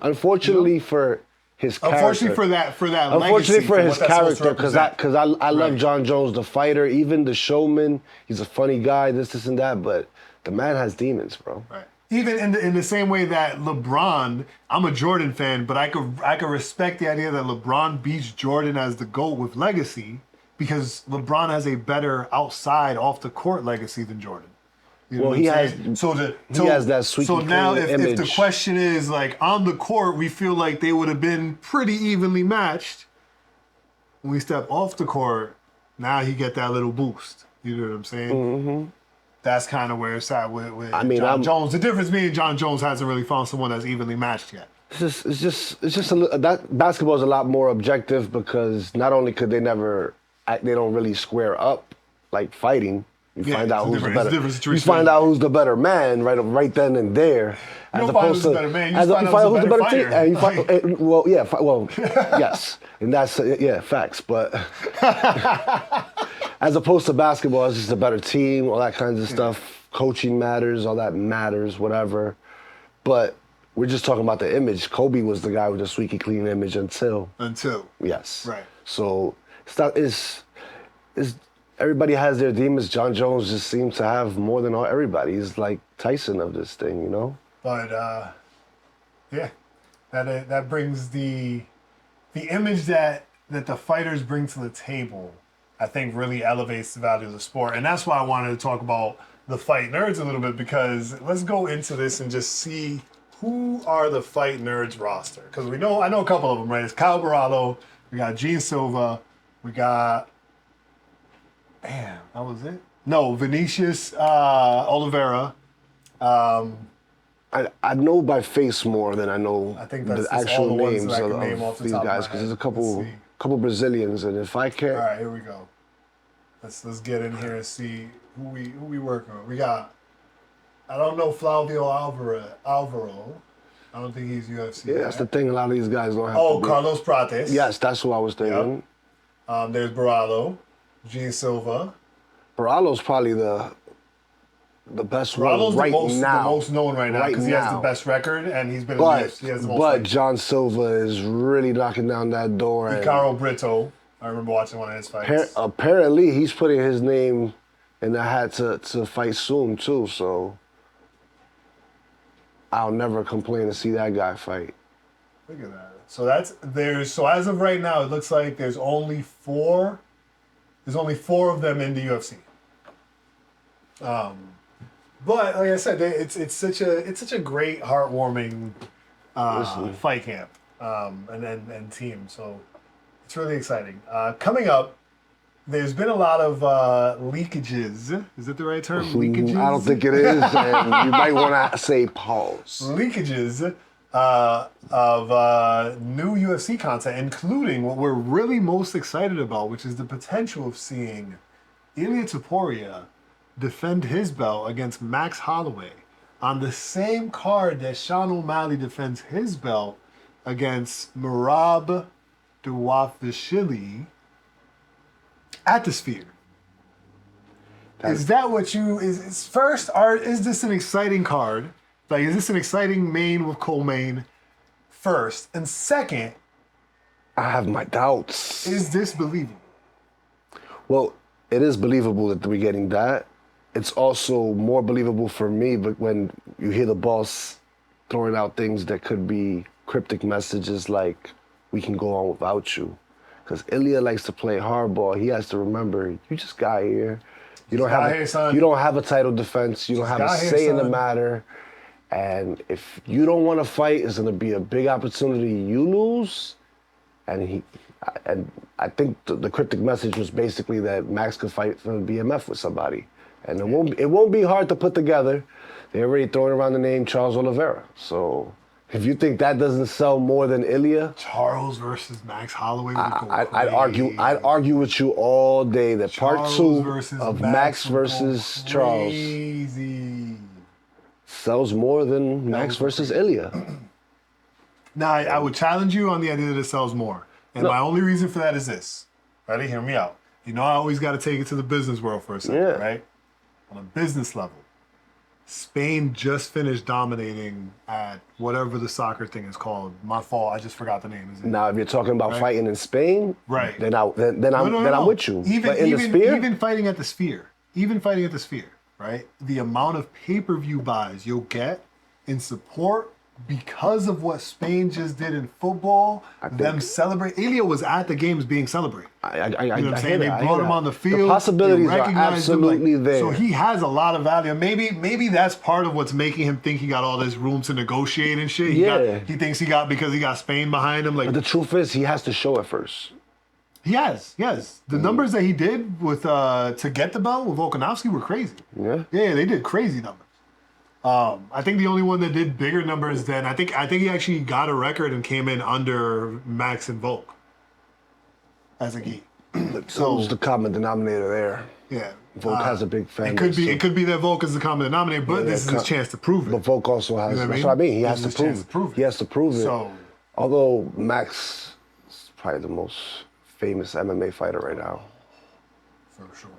Unfortunately for his character. Unfortunately for that. Unfortunately for his character, because I love John Jones, the fighter, even the showman. He's a funny guy. This and that, but the man has demons, bro. Right. Even in the same way that LeBron, I'm a Jordan fan, but I could respect the idea that LeBron beats Jordan as the GOAT with legacy because LeBron has a better outside off the court legacy than Jordan. You know he has that sweet. So now if the question is like on the court, we feel like they would have been pretty evenly matched. When we step off the court, now he get that little boost. You know what I'm saying? Mm-hmm. That's kind of where it's at with John Jones. The difference being John Jones hasn't really found someone that's evenly matched yet. It's just that basketball is a lot more objective because not only could they don't really square up like fighting. You find out who's the better. You find out who's the better man right then and there. You don't find who's the better man. You find out who's the better fighter. And you find, yes, and that's facts. But as opposed to basketball, it's just a better team, all that kinds of stuff. Coaching matters, all that matters, whatever. But we're just talking about the image. Kobe was the guy with the squeaky clean image until. Yes. Right. So it's everybody has their demons. John Jones just seems to have more than everybody. He's like Tyson of this thing, you know? But, that brings the image that the fighters bring to the table, I think really elevates the value of the sport. And that's why I wanted to talk about the Fight Nerds a little bit because let's go into this and just see who are the Fight Nerds roster. Because I know a couple of them, right? It's Kyle Barallo, we got Gene Silva, we got... Damn, that was it? No, Vinicius Oliveira. I know by face more than I know the actual names of these guys because there's a couple Brazilians and if I can. All right, here we go. Let's get in here and see who we working with. We got. I don't know Flavio Alvaro. I don't think he's UFC. Yeah, that's the thing. A lot of these guys don't have. Oh, Carlos Prates. Yes, that's who I was thinking. Yep. There's Barallo. Gene Silva. Barallo's probably the best one right now. The most known right now because he has the best record and he's been in the UFC. He has the most fights. John Silva is really knocking down that door. Ricardo Brito. I remember watching one of his fights. Apparently, he's putting his name in the hat to fight soon too. So I'll never complain to see that guy fight. Look at that. So as of right now, it looks like there's only four of them in the UFC. But like I said, it's such a great, heartwarming fight camp and team. So it's really exciting. Coming up, there's been a lot of leakages. Is that the right term? Leakages? I don't think it is. And you might want to say pause. Leakages of new UFC content, including what we're really most excited about, which is the potential of seeing Ilia Topuria defend his belt against Max Holloway on the same card that Sean O'Malley defends his belt against Merab Dvalishvili at the Sphere. Is that what is first? Is this an exciting card? Like, is this an exciting main with co-main? First. And second, I have my doubts. Is this believable? Well, it is believable that we're getting that. It's also more believable for me, but when you hear the boss throwing out things that could be cryptic messages like, we can go on without you. Because Ilia likes to play hardball. He has to remember, you just got here. You don't have a title defense. You don't have a say in the matter. And if you don't want to fight, it's going to be a big opportunity you lose. And And I think the cryptic message was basically that Max could fight for the BMF with somebody. And it won't be hard to put together. They're already throwing around the name Charles Oliveira. So if you think that doesn't sell more than Ilya, Charles versus Max Holloway would go I'd argue with you all day that Charles part 2 of Max versus Charles sells more than Max versus Ilya. Now, I would challenge you on the idea that it sells more. And my only reason for that is this. Ready? Hear me out. You know I always got to take it to the business world for a second, right? On a business level, Spain just finished dominating at whatever the soccer thing is called. My fault, I just forgot the name. Now, if you're talking about fighting in Spain, right? Then I'm with you. Even fighting at the Sphere, right? The amount of pay-per-view buys you'll get in support because of what Spain just did in football, them celebrate. Ilya was at the games being celebrated. You know what I'm saying? They brought him on the field. The possibilities are absolutely there. So he has a lot of value. Maybe that's part of what's making him think he got all this room to negotiate and shit. He thinks he got because he got Spain behind him. Like, but the truth is, he has to show it first. He has. The numbers that he did with to get the belt with Volkanovski were crazy. Yeah, they did crazy numbers. I think the only one that did bigger numbers than I think he actually got a record and came in under Max and Volk as a gi. So who's the common denominator there? Yeah, Volk has a big fan. It could be that Volk is the common denominator, but this is his chance to prove it. But Volk also has. That's what I mean. He has to prove it. He has to prove it. So, although Max is probably the most famous MMA fighter right now, for sure,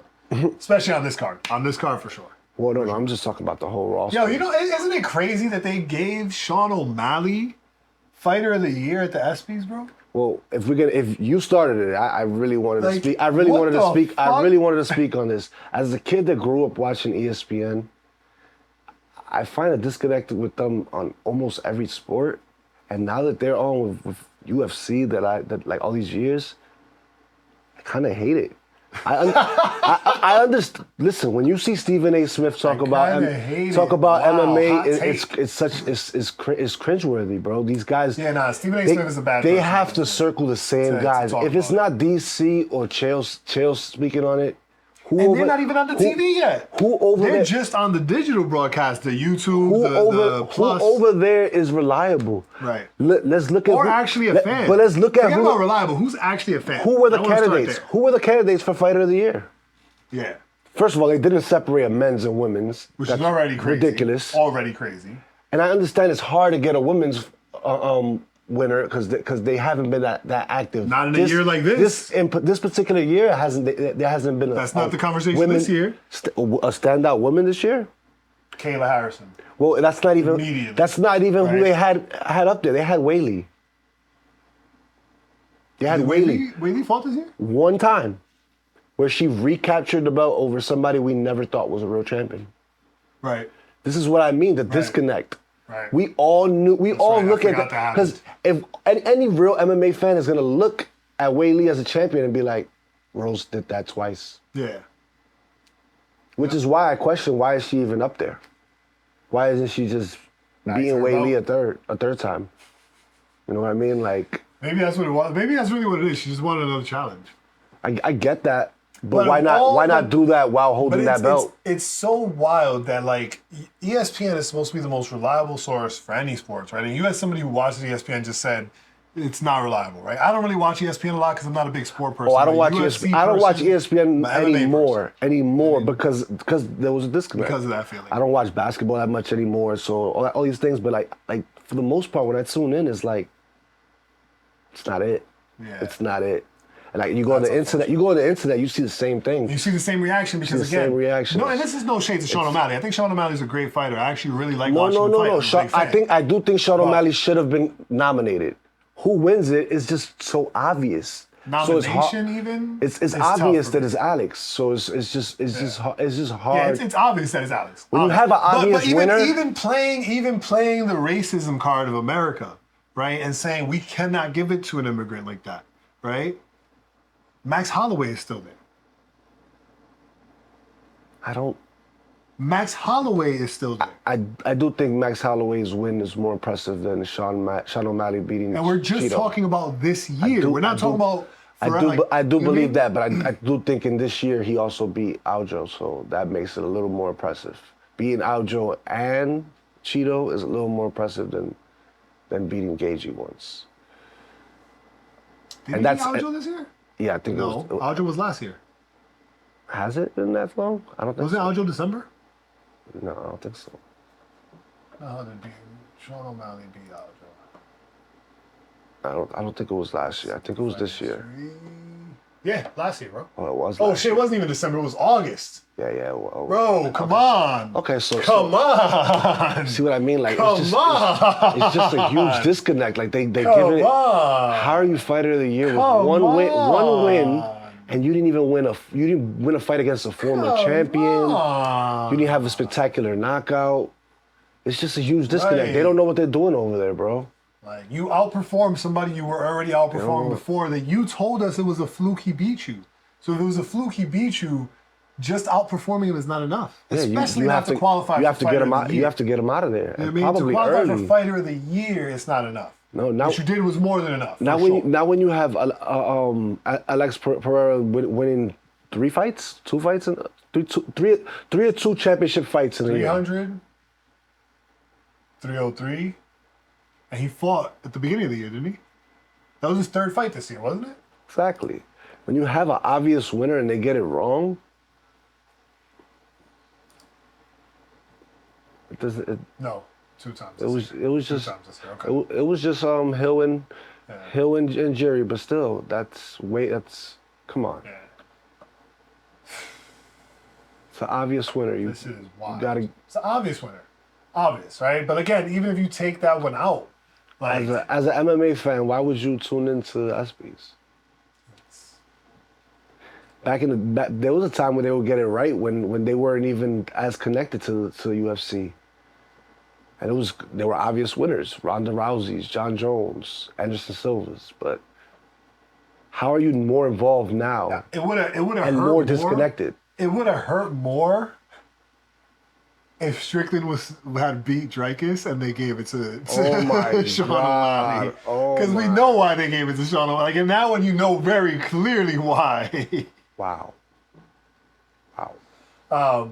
especially on this card. On this card, for sure. Well, no, I'm just talking about the whole roster. Yo, you know, isn't it crazy that they gave Sean O'Malley Fighter of the Year at the ESPYs, bro? Well, if you started it, I really wanted to speak. I really wanted to speak on this. As a kid that grew up watching ESPN, I find a disconnect with them on almost every sport. And now that they're on with UFC, that like all these years, I kind of hate it. I understand. Listen, when you see Stephen A. Smith talk about MMA, it's cringeworthy, bro. These guys. Stephen A. Smith is a bad. They have to circle the same guys. If it's not DC or Chael speaking on it, they're not even on the TV yet. They're just on the digital broadcast, the YouTube, the Plus. Who over there is reliable? Right. Let's look at actually a fan. But let's look at who's about reliable. Who's actually a fan? Who were the candidates? Who were the candidates for Fighter of the Year? Yeah. First of all, they didn't separate a men's and women's, which is already crazy. Ridiculous. Already crazy. And I understand it's hard to get a women's winner because they haven't been that active. Not in a year like this. This particular year there hasn't been. That's not the conversation this year. A standout woman this year. Kayla Harrison. Well, that's not even who they had up there. They had Whaley. Whaley fought this year? One time, where she recaptured the belt over somebody we never thought was a real champion. Right. This is what I mean. The disconnect. Right. We all look at that because if any real MMA fan is gonna look at Whaley as a champion and be like, Rose did that twice. Yeah. Which is why I question why is she even up there? Why isn't she just beating Whaley a third time? You know what I mean? Like maybe that's what it was. Maybe that's really what it is. She just wanted another challenge. I get that. But why not do that while holding that belt? It's so wild that like ESPN is supposed to be the most reliable source for any sports, right? And you had somebody who watches ESPN just said it's not reliable, right? I don't really watch ESPN a lot because I'm not a big sport person. I don't watch ESPN. I don't watch ESPN anymore because there was a disconnect. Because of that feeling. I don't watch basketball that much anymore, so all these things. But like for the most part, when I tune in, it's like it's not it. Yeah. It's not it. And like you go on the internet, you see the same thing. You see the same reaction because same reaction. No, and this is no shade to Sean O'Malley. I think Sean O'Malley's a great fighter. I actually really like watching him fight. No. I do think Sean O'Malley should have been nominated. Who wins it is just so obvious. Nomination even? It's obvious that it's Alex. So it's just hard. Yeah, it's obvious that it's Alex. When you have an obvious winner, even playing the racism card of America, right, and saying we cannot give it to an immigrant like that, right? Max Holloway is still there. Max Holloway is still there. I do think Max Holloway's win is more impressive than Sean O'Malley beating And we're just Cheeto. talking about this year. We're not talking about... I do believe that, but I do think in this year he also beat Aljo, so that makes it a little more impressive. Beating Aljo and Cheeto is a little more impressive than beating Gagey once. Did he beat Aljo this year? Yeah, I think no. Aljo was last year. Has it been that long? I don't think so. Wasn't Aljo December? No, I don't think so. No, Sean O'Malley beat Aljo. I don't think it was last year. I think it was this year. Yeah, last year, bro. Oh, it was. Oh shit, it wasn't even December. It was August. Yeah. Well, bro, come on. Okay, so come on. See what I mean? Like, it's just a huge disconnect. Like they give it. How are you fighter of the year with one win, and you didn't even win a fight against a former champion. You didn't have a spectacular knockout. It's just a huge disconnect. Right. They don't know what they're doing over there, bro. Like, you outperformed somebody you were already outperforming before that you told us it was a fluke he beat you. So if it was a fluke he beat you, just outperforming him is not enough. Yeah, especially not to qualify for fighter of the year. You have to get him out of there. You know what I mean? Probably to qualify for fighter of the year, it's not enough. No, now what you did was more than enough. Now when you have Alex Pereira winning 3 fights, 2 fights, and 3 or 2 championship fights in a year. 300, 303. And he fought at the beginning of the year, didn't he? That was his 3rd fight this year, wasn't it? Exactly. When you have an obvious winner and they get it wrong, it doesn't. No, 2 times. It was just 2 times this year. Okay. It was just Hill and Jerry, but still, that's come on. Yeah. It's an obvious winner. This is wild. It's an obvious winner. Obvious, right? But again, even if you take that one out, like as an MMA fan, why would you tune into ESPYs? There was a time when they would get it right when they weren't even as connected to UFC, and there were obvious winners: Ronda Rousey's, John Jones, Anderson Silva's. But how are you more involved now? Yeah, it would have hurt more disconnected. It would have hurt more if Strickland had beat Dreykus and they gave it to Sean O'Malley. Because we know why they gave it to Sean O'Malley. And now when you know very clearly why. Wow. But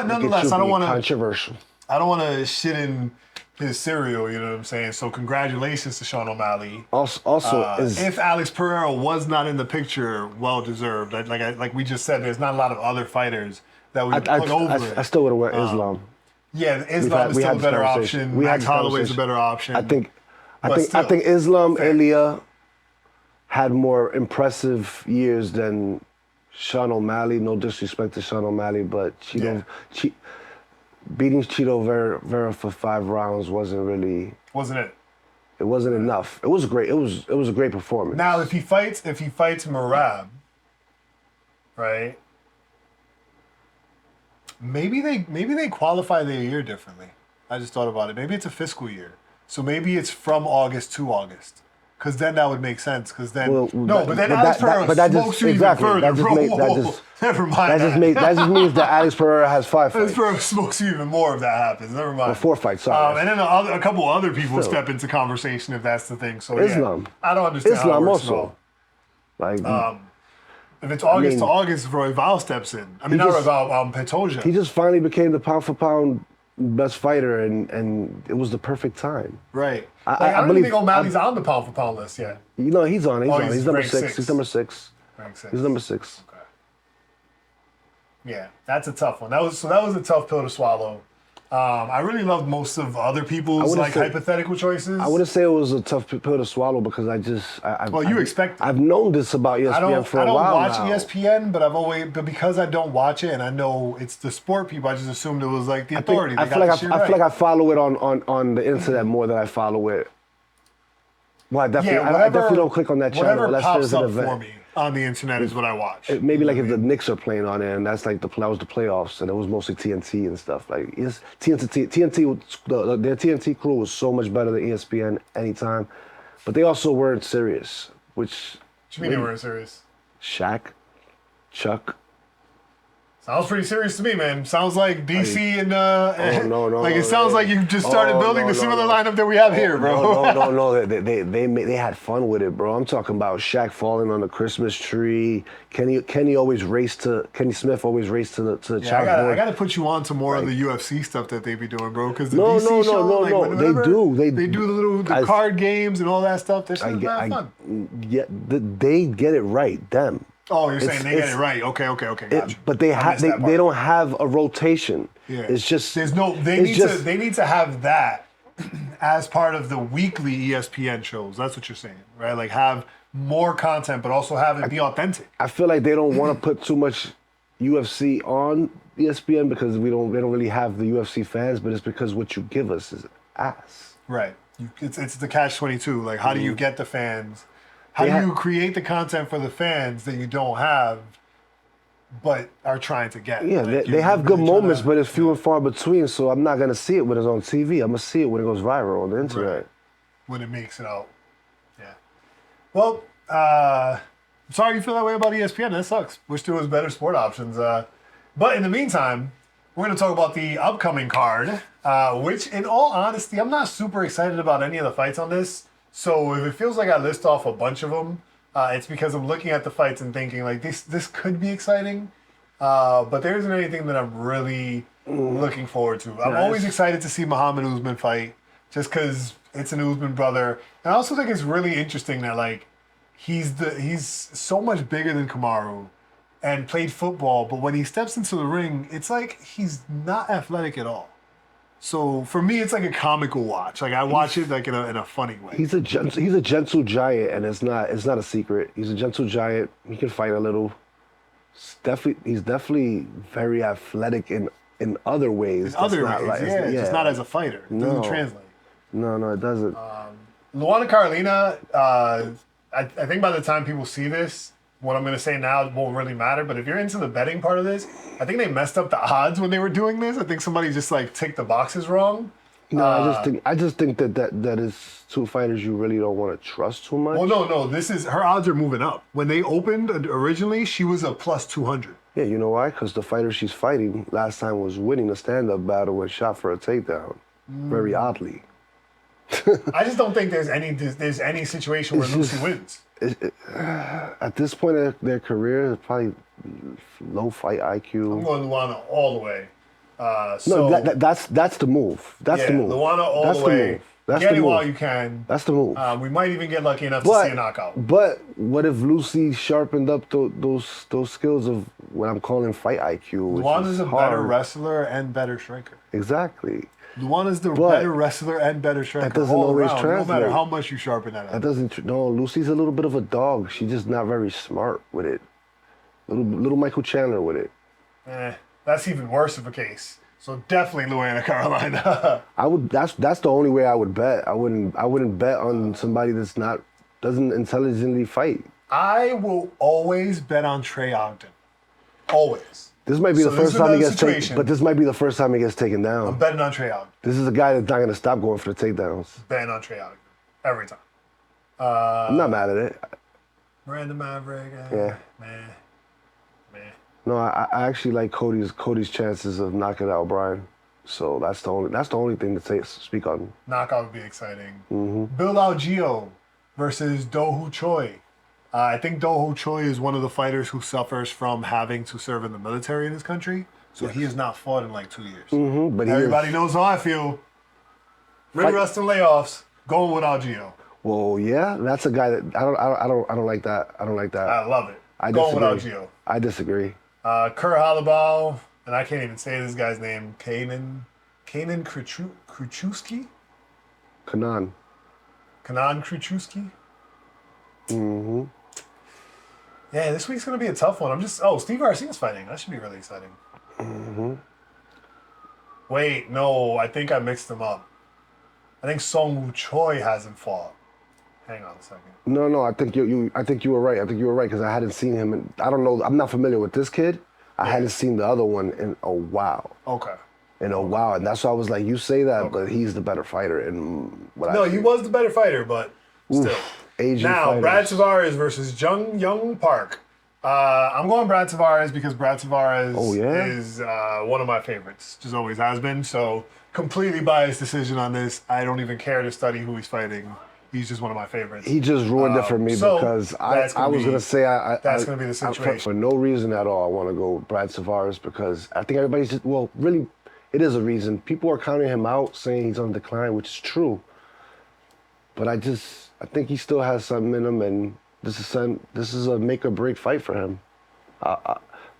nonetheless, I don't want to... Controversial. I don't want to shit in his cereal, you know what I'm saying? So congratulations to Sean O'Malley. Also, if Alex Pereira was not in the picture, well-deserved. Like we just said, there's not a lot of other fighters that would put over it. I still would have went Islam. Yeah, Islam is still a better option. Max Holloway's a better option. I think Islam, Ilya had more impressive years than Sean O'Malley. No disrespect to Sean O'Malley, but beating Cheeto Vera for 5 rounds wasn't it? It wasn't enough. It was great. It was a great performance. Now, if he fights Merab, right? Maybe they qualify their year differently. I just thought about it. Maybe it's a fiscal year, so maybe it's from August to August. Because then that would make sense. Because then Alex Pereira smokes you even further. Never mind. That just means that Alex Pereira has 5 fights. Alex Pereira smokes you even more if that happens. Never mind. 4 fights. Sorry. And then a couple other people step into conversation if that's the thing. So Islam. I don't understand how it works also. Like. If it's August to August, Royval steps in. I mean, not Royval, Pantoja. He just finally became the pound-for-pound best fighter, and it was the perfect time. Right. I don't even think O'Malley's on the pound-for-pound list yet. You know, he's on. He's number 6. He's number 6. He's number 6. Okay. Yeah, that's a tough one. That was a tough pill to swallow. I really loved most of other people's hypothetical choices. I wouldn't say it was a tough pill to swallow because you expect. I've known this about ESPN for a while now. I don't watch ESPN, but because I don't watch it and I know it's the sport people, I just assumed it was like the authority. I feel like I follow it on the internet more than I follow it. Well, I definitely don't click on that channel unless there's an event. For me on the internet is what I watch. Maybe like if the Knicks are playing on it, and that's like that was the playoffs, and it was mostly TNT and stuff. Like TNT, their TNT crew was so much better than ESPN anytime, but they also weren't serious. What you mean they weren't serious? Shaq, Chuck, Sounds pretty serious to me, man. Sounds like DC and no, like it sounds like you just started building the similar lineup that we have here, bro. No. They had fun with it, bro. I'm talking about Shaq falling on the Christmas tree. Kenny Smith always raced to the chalkboard. I gotta put you on to more of the UFC stuff that they be doing, bro. Because the No. They do the card games and all that stuff. This is not fun. Yeah, they get it right. Them. Oh, you're saying they get it right. Okay, gotcha. But they don't have a rotation. Yeah. It's just they need to have that as part of the weekly ESPN shows. That's what you're saying, right? Like have more content, but also have it be authentic. I feel like they don't want to put too much UFC on ESPN because they don't really have the UFC fans, but it's because what you give us is ass. Right. It's the catch-22. Like how do you get the fans? How do you create the content for the fans that you don't have, but are trying to get? Yeah, like, they have good moments, but it's few and far between. So I'm not gonna see it when it's on TV. I'm gonna see it when it goes viral on the internet. Right. When it makes it out. Yeah. Well, I'm sorry you feel that way about ESPN. That sucks. Wish there was better sport options. But in the meantime, we're gonna talk about the upcoming card, which, in all honesty, I'm not super excited about any of the fights on this. So if it feels like I list off a bunch of them, it's because I'm looking at the fights and thinking like this could be exciting, but there isn't anything that I'm really looking forward to. I'm always excited to see Muhammad Usman fight, just because it's an Usman brother, and I also think it's really interesting that like he's so much bigger than Kamaru, and played football, but when he steps into the ring, it's like he's not athletic at all. So for me, it's like a comical watch. Like I watch it like in a funny way. He's a gentle giant, and it's not a secret. He's a gentle giant. He can fight a little. He's definitely very athletic in other ways. Just not as a fighter. It doesn't translate. No, it doesn't. Luana Carolina. I think by the time people see this, what I'm going to say now won't really matter, but if you're into the betting part of this, I think they messed up the odds when they were doing this. I think somebody just like ticked the boxes wrong. No, I just think that is two fighters you really don't want to trust too much. Well, no, her odds are moving up. When they opened originally, she was a plus 200. Yeah, you know why? Because the fighter she's fighting last time was winning a stand-up battle and shot for a takedown. Very oddly. I just don't think there's any situation where Lucy wins. At this point in their career, it's probably low fight IQ. I'm going Luana all the way. That's the move. That's the move. Luana all the way. Get it while you can. That's the move. We might even get lucky enough to see a knockout. But what if Lucy sharpened up those skills of what I'm calling fight IQ? Luana's a better wrestler and better striker. Exactly. Luana's the better wrestler and better striker. That doesn't always translate. No matter how much you sharpen that up. That doesn't. No, Lucy's a little bit of a dog. She's just not very smart with it. Little Michael Chandler with it. That's even worse of a case. So definitely Luana Carolina. I would. That's the only way I would bet. I wouldn't bet on somebody doesn't intelligently fight. I will always bet on Trey Ogden. Always. This might be the first time he gets taken, but this might be the first time he gets taken down. I'm betting on Trey Ogden. This is a guy that's not going to stop going for the takedowns. Betting on Trey Ogden every time. I'm not mad at it. Miranda Maverick. Man. No, I actually like Cody's chances of knocking out Brian. So that's the only thing to speak on. Knockout would be exciting. Mm-hmm. Bill Algeo versus Do-Hoo Choi. I think Do-Hoo Choi is one of the fighters who suffers from having to serve in the military in his country. So he has not fought in like 2 years. Mm-hmm, but everybody knows how I feel. Ring rust and layoffs. Going with Algeo. Well, yeah, that's a guy that I don't like that. I don't like that. I love it. Going with Algeo. I disagree. Kurt Halabau, and I can't even say this guy's name. Kanan Kruczewski? Kanan Kruczewski? Mm-hmm. Yeah, this week's going to be a tough one. Steve Garcia's fighting. That should be really exciting. Mm-hmm. Wait, no, I think I mixed them up. I think Song Woo Choi hasn't fought. Hang on a second. No, I think you were right. I think you were right because I hadn't seen him. I don't know. I'm not familiar with this kid. I hadn't seen the other one in a while. Okay. In a while, and that's why I was like, you say that, but he's the better fighter. He was the better fighter, but still. Asian now, fighters. Brad Tavares versus Jung Young Park. I'm going Brad Tavares because Brad Tavares is one of my favorites. Just always has been. So completely biased decision on this. I don't even care to study who he's fighting. He's just one of my favorites. He just ruined it for me because I was going to say that's going to be the situation. For no reason at all, I want to go Brad Tavares because I think everybody's just, well, really, it is a reason. People are counting him out, saying he's on decline, which is true. But I think he still has something in him, and this is a make or break fight for him.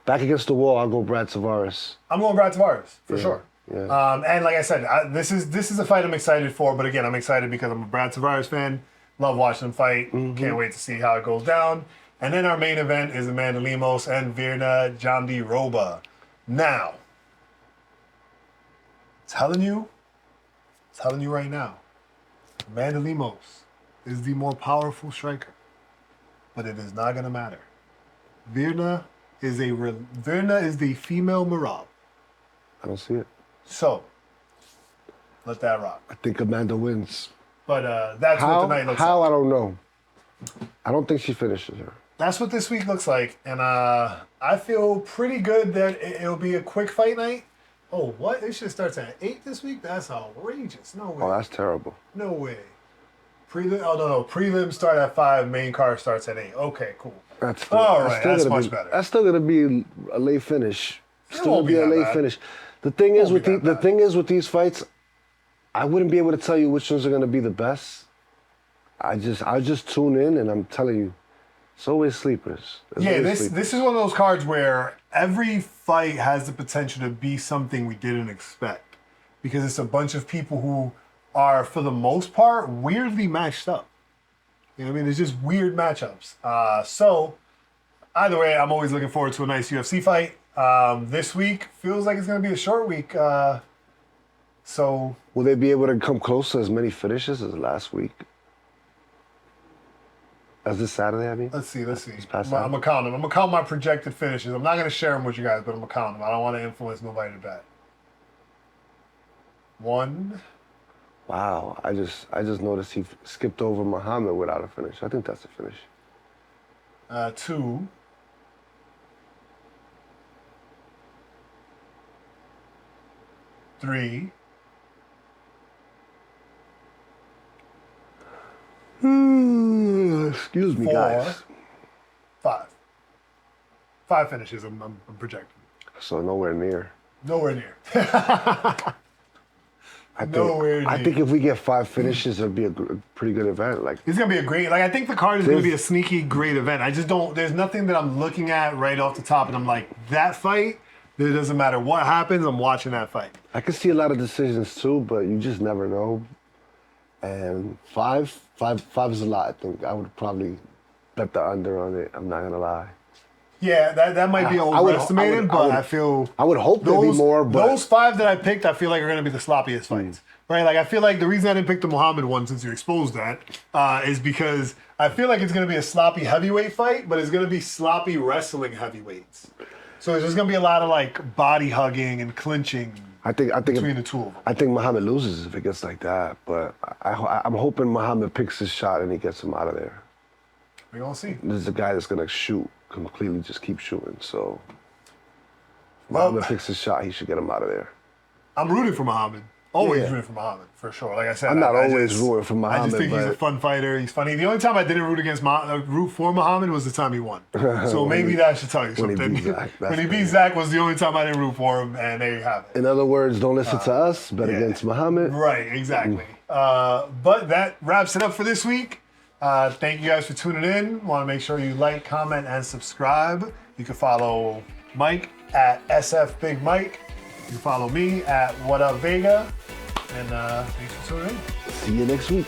Back against the wall, I'll go Brad Tavares. I'm going Brad Tavares for sure. Yeah. And like I said, this is a fight I'm excited for. But again, I'm excited because I'm a Brad Tavares fan. Love watching him fight. Mm-hmm. Can't wait to see how it goes down. And then our main event is Amanda Lemos and Virna Jandiroba. Now, telling you right now, Amanda Lemos is the more powerful striker, but it is not going to matter. Virna is the female Marab. I don't see it. So, let that rock. I think Amanda wins. But that's what the night looks like. How? I don't know. I don't think she finishes her. That's what this week looks like. And I feel pretty good that it'll be a quick fight night. Oh, what? It shit starts at 8 this week? That's outrageous. No way. Oh, that's terrible. No way. No. Prelims start at 5. Main card starts at 8. Okay, cool. That's much better. That's still going to be a late finish. Still going to be a late finish. The thing is with these fights, I wouldn't be able to tell you which ones are going to be the best. I just tune in and I'm telling you, it's always sleepers. This is one of those cards where every fight has the potential to be something we didn't expect because it's a bunch of people who are, for the most part, weirdly matched up. You know what I mean? It's just weird matchups. So either way, I'm always looking forward to a nice UFC fight. This week feels like it's going to be a short week. So will they be able to come close to as many finishes as last week? As this Saturday, I mean? Let's see. I'm going to count them. I'm going to count my projected finishes. I'm not going to share them with you guys, but I'm going to count them. I don't want to influence nobody to bet. 1. Wow. I just noticed he skipped over Muhammad without a finish. I think that's a finish. 2. 3. Excuse me, 4, guys. 5. 5 finishes I'm projecting. So nowhere near. Nowhere near. I think if we get 5 finishes, it'll be a pretty good event. Like it's gonna be a great. Like I think the card is gonna be a sneaky great event. I just don't. There's nothing that I'm looking at right off the top, and I'm like that fight. It doesn't matter what happens. I'm watching that fight. I can see a lot of decisions too, but you just never know. And 5 is a lot. I think I would probably bet the under on it. I'm not gonna lie. Yeah, that might be overestimated, but I feel I would hope there'd be more. But those 5 that I picked, I feel like are going to be the sloppiest fights, right? Like I feel like the reason I didn't pick the Muhammad one, since you exposed that, is because I feel like it's going to be a sloppy heavyweight fight, but it's going to be sloppy wrestling heavyweights. So there's just going to be a lot of like body hugging and clinching. I think between the two of them. I think Muhammad loses if it gets like that, but I'm hoping Muhammad picks his shot and he gets him out of there. We're gonna see. This is a guy that's gonna shoot completely, just keep shooting. So Muhammad picks his shot, he should get him out of there. I'm rooting for Muhammad. Always rooting for Muhammad, for sure. Like I said, I'm not always rooting for Muhammad. I just think he's a fun fighter. He's funny. The only time I didn't root for Muhammad was the time he won. So maybe that should tell you something. When he beat Zach was the only time I didn't root for him, and there you have it. In other words, don't listen to us, bet against Muhammad. Right, exactly. But that wraps it up for this week. Thank you guys for tuning in. Want to make sure you like, comment, and subscribe. You can follow Mike at SFBigMike. You can follow me at WhatUpVega. And thanks for tuning in. See you next week.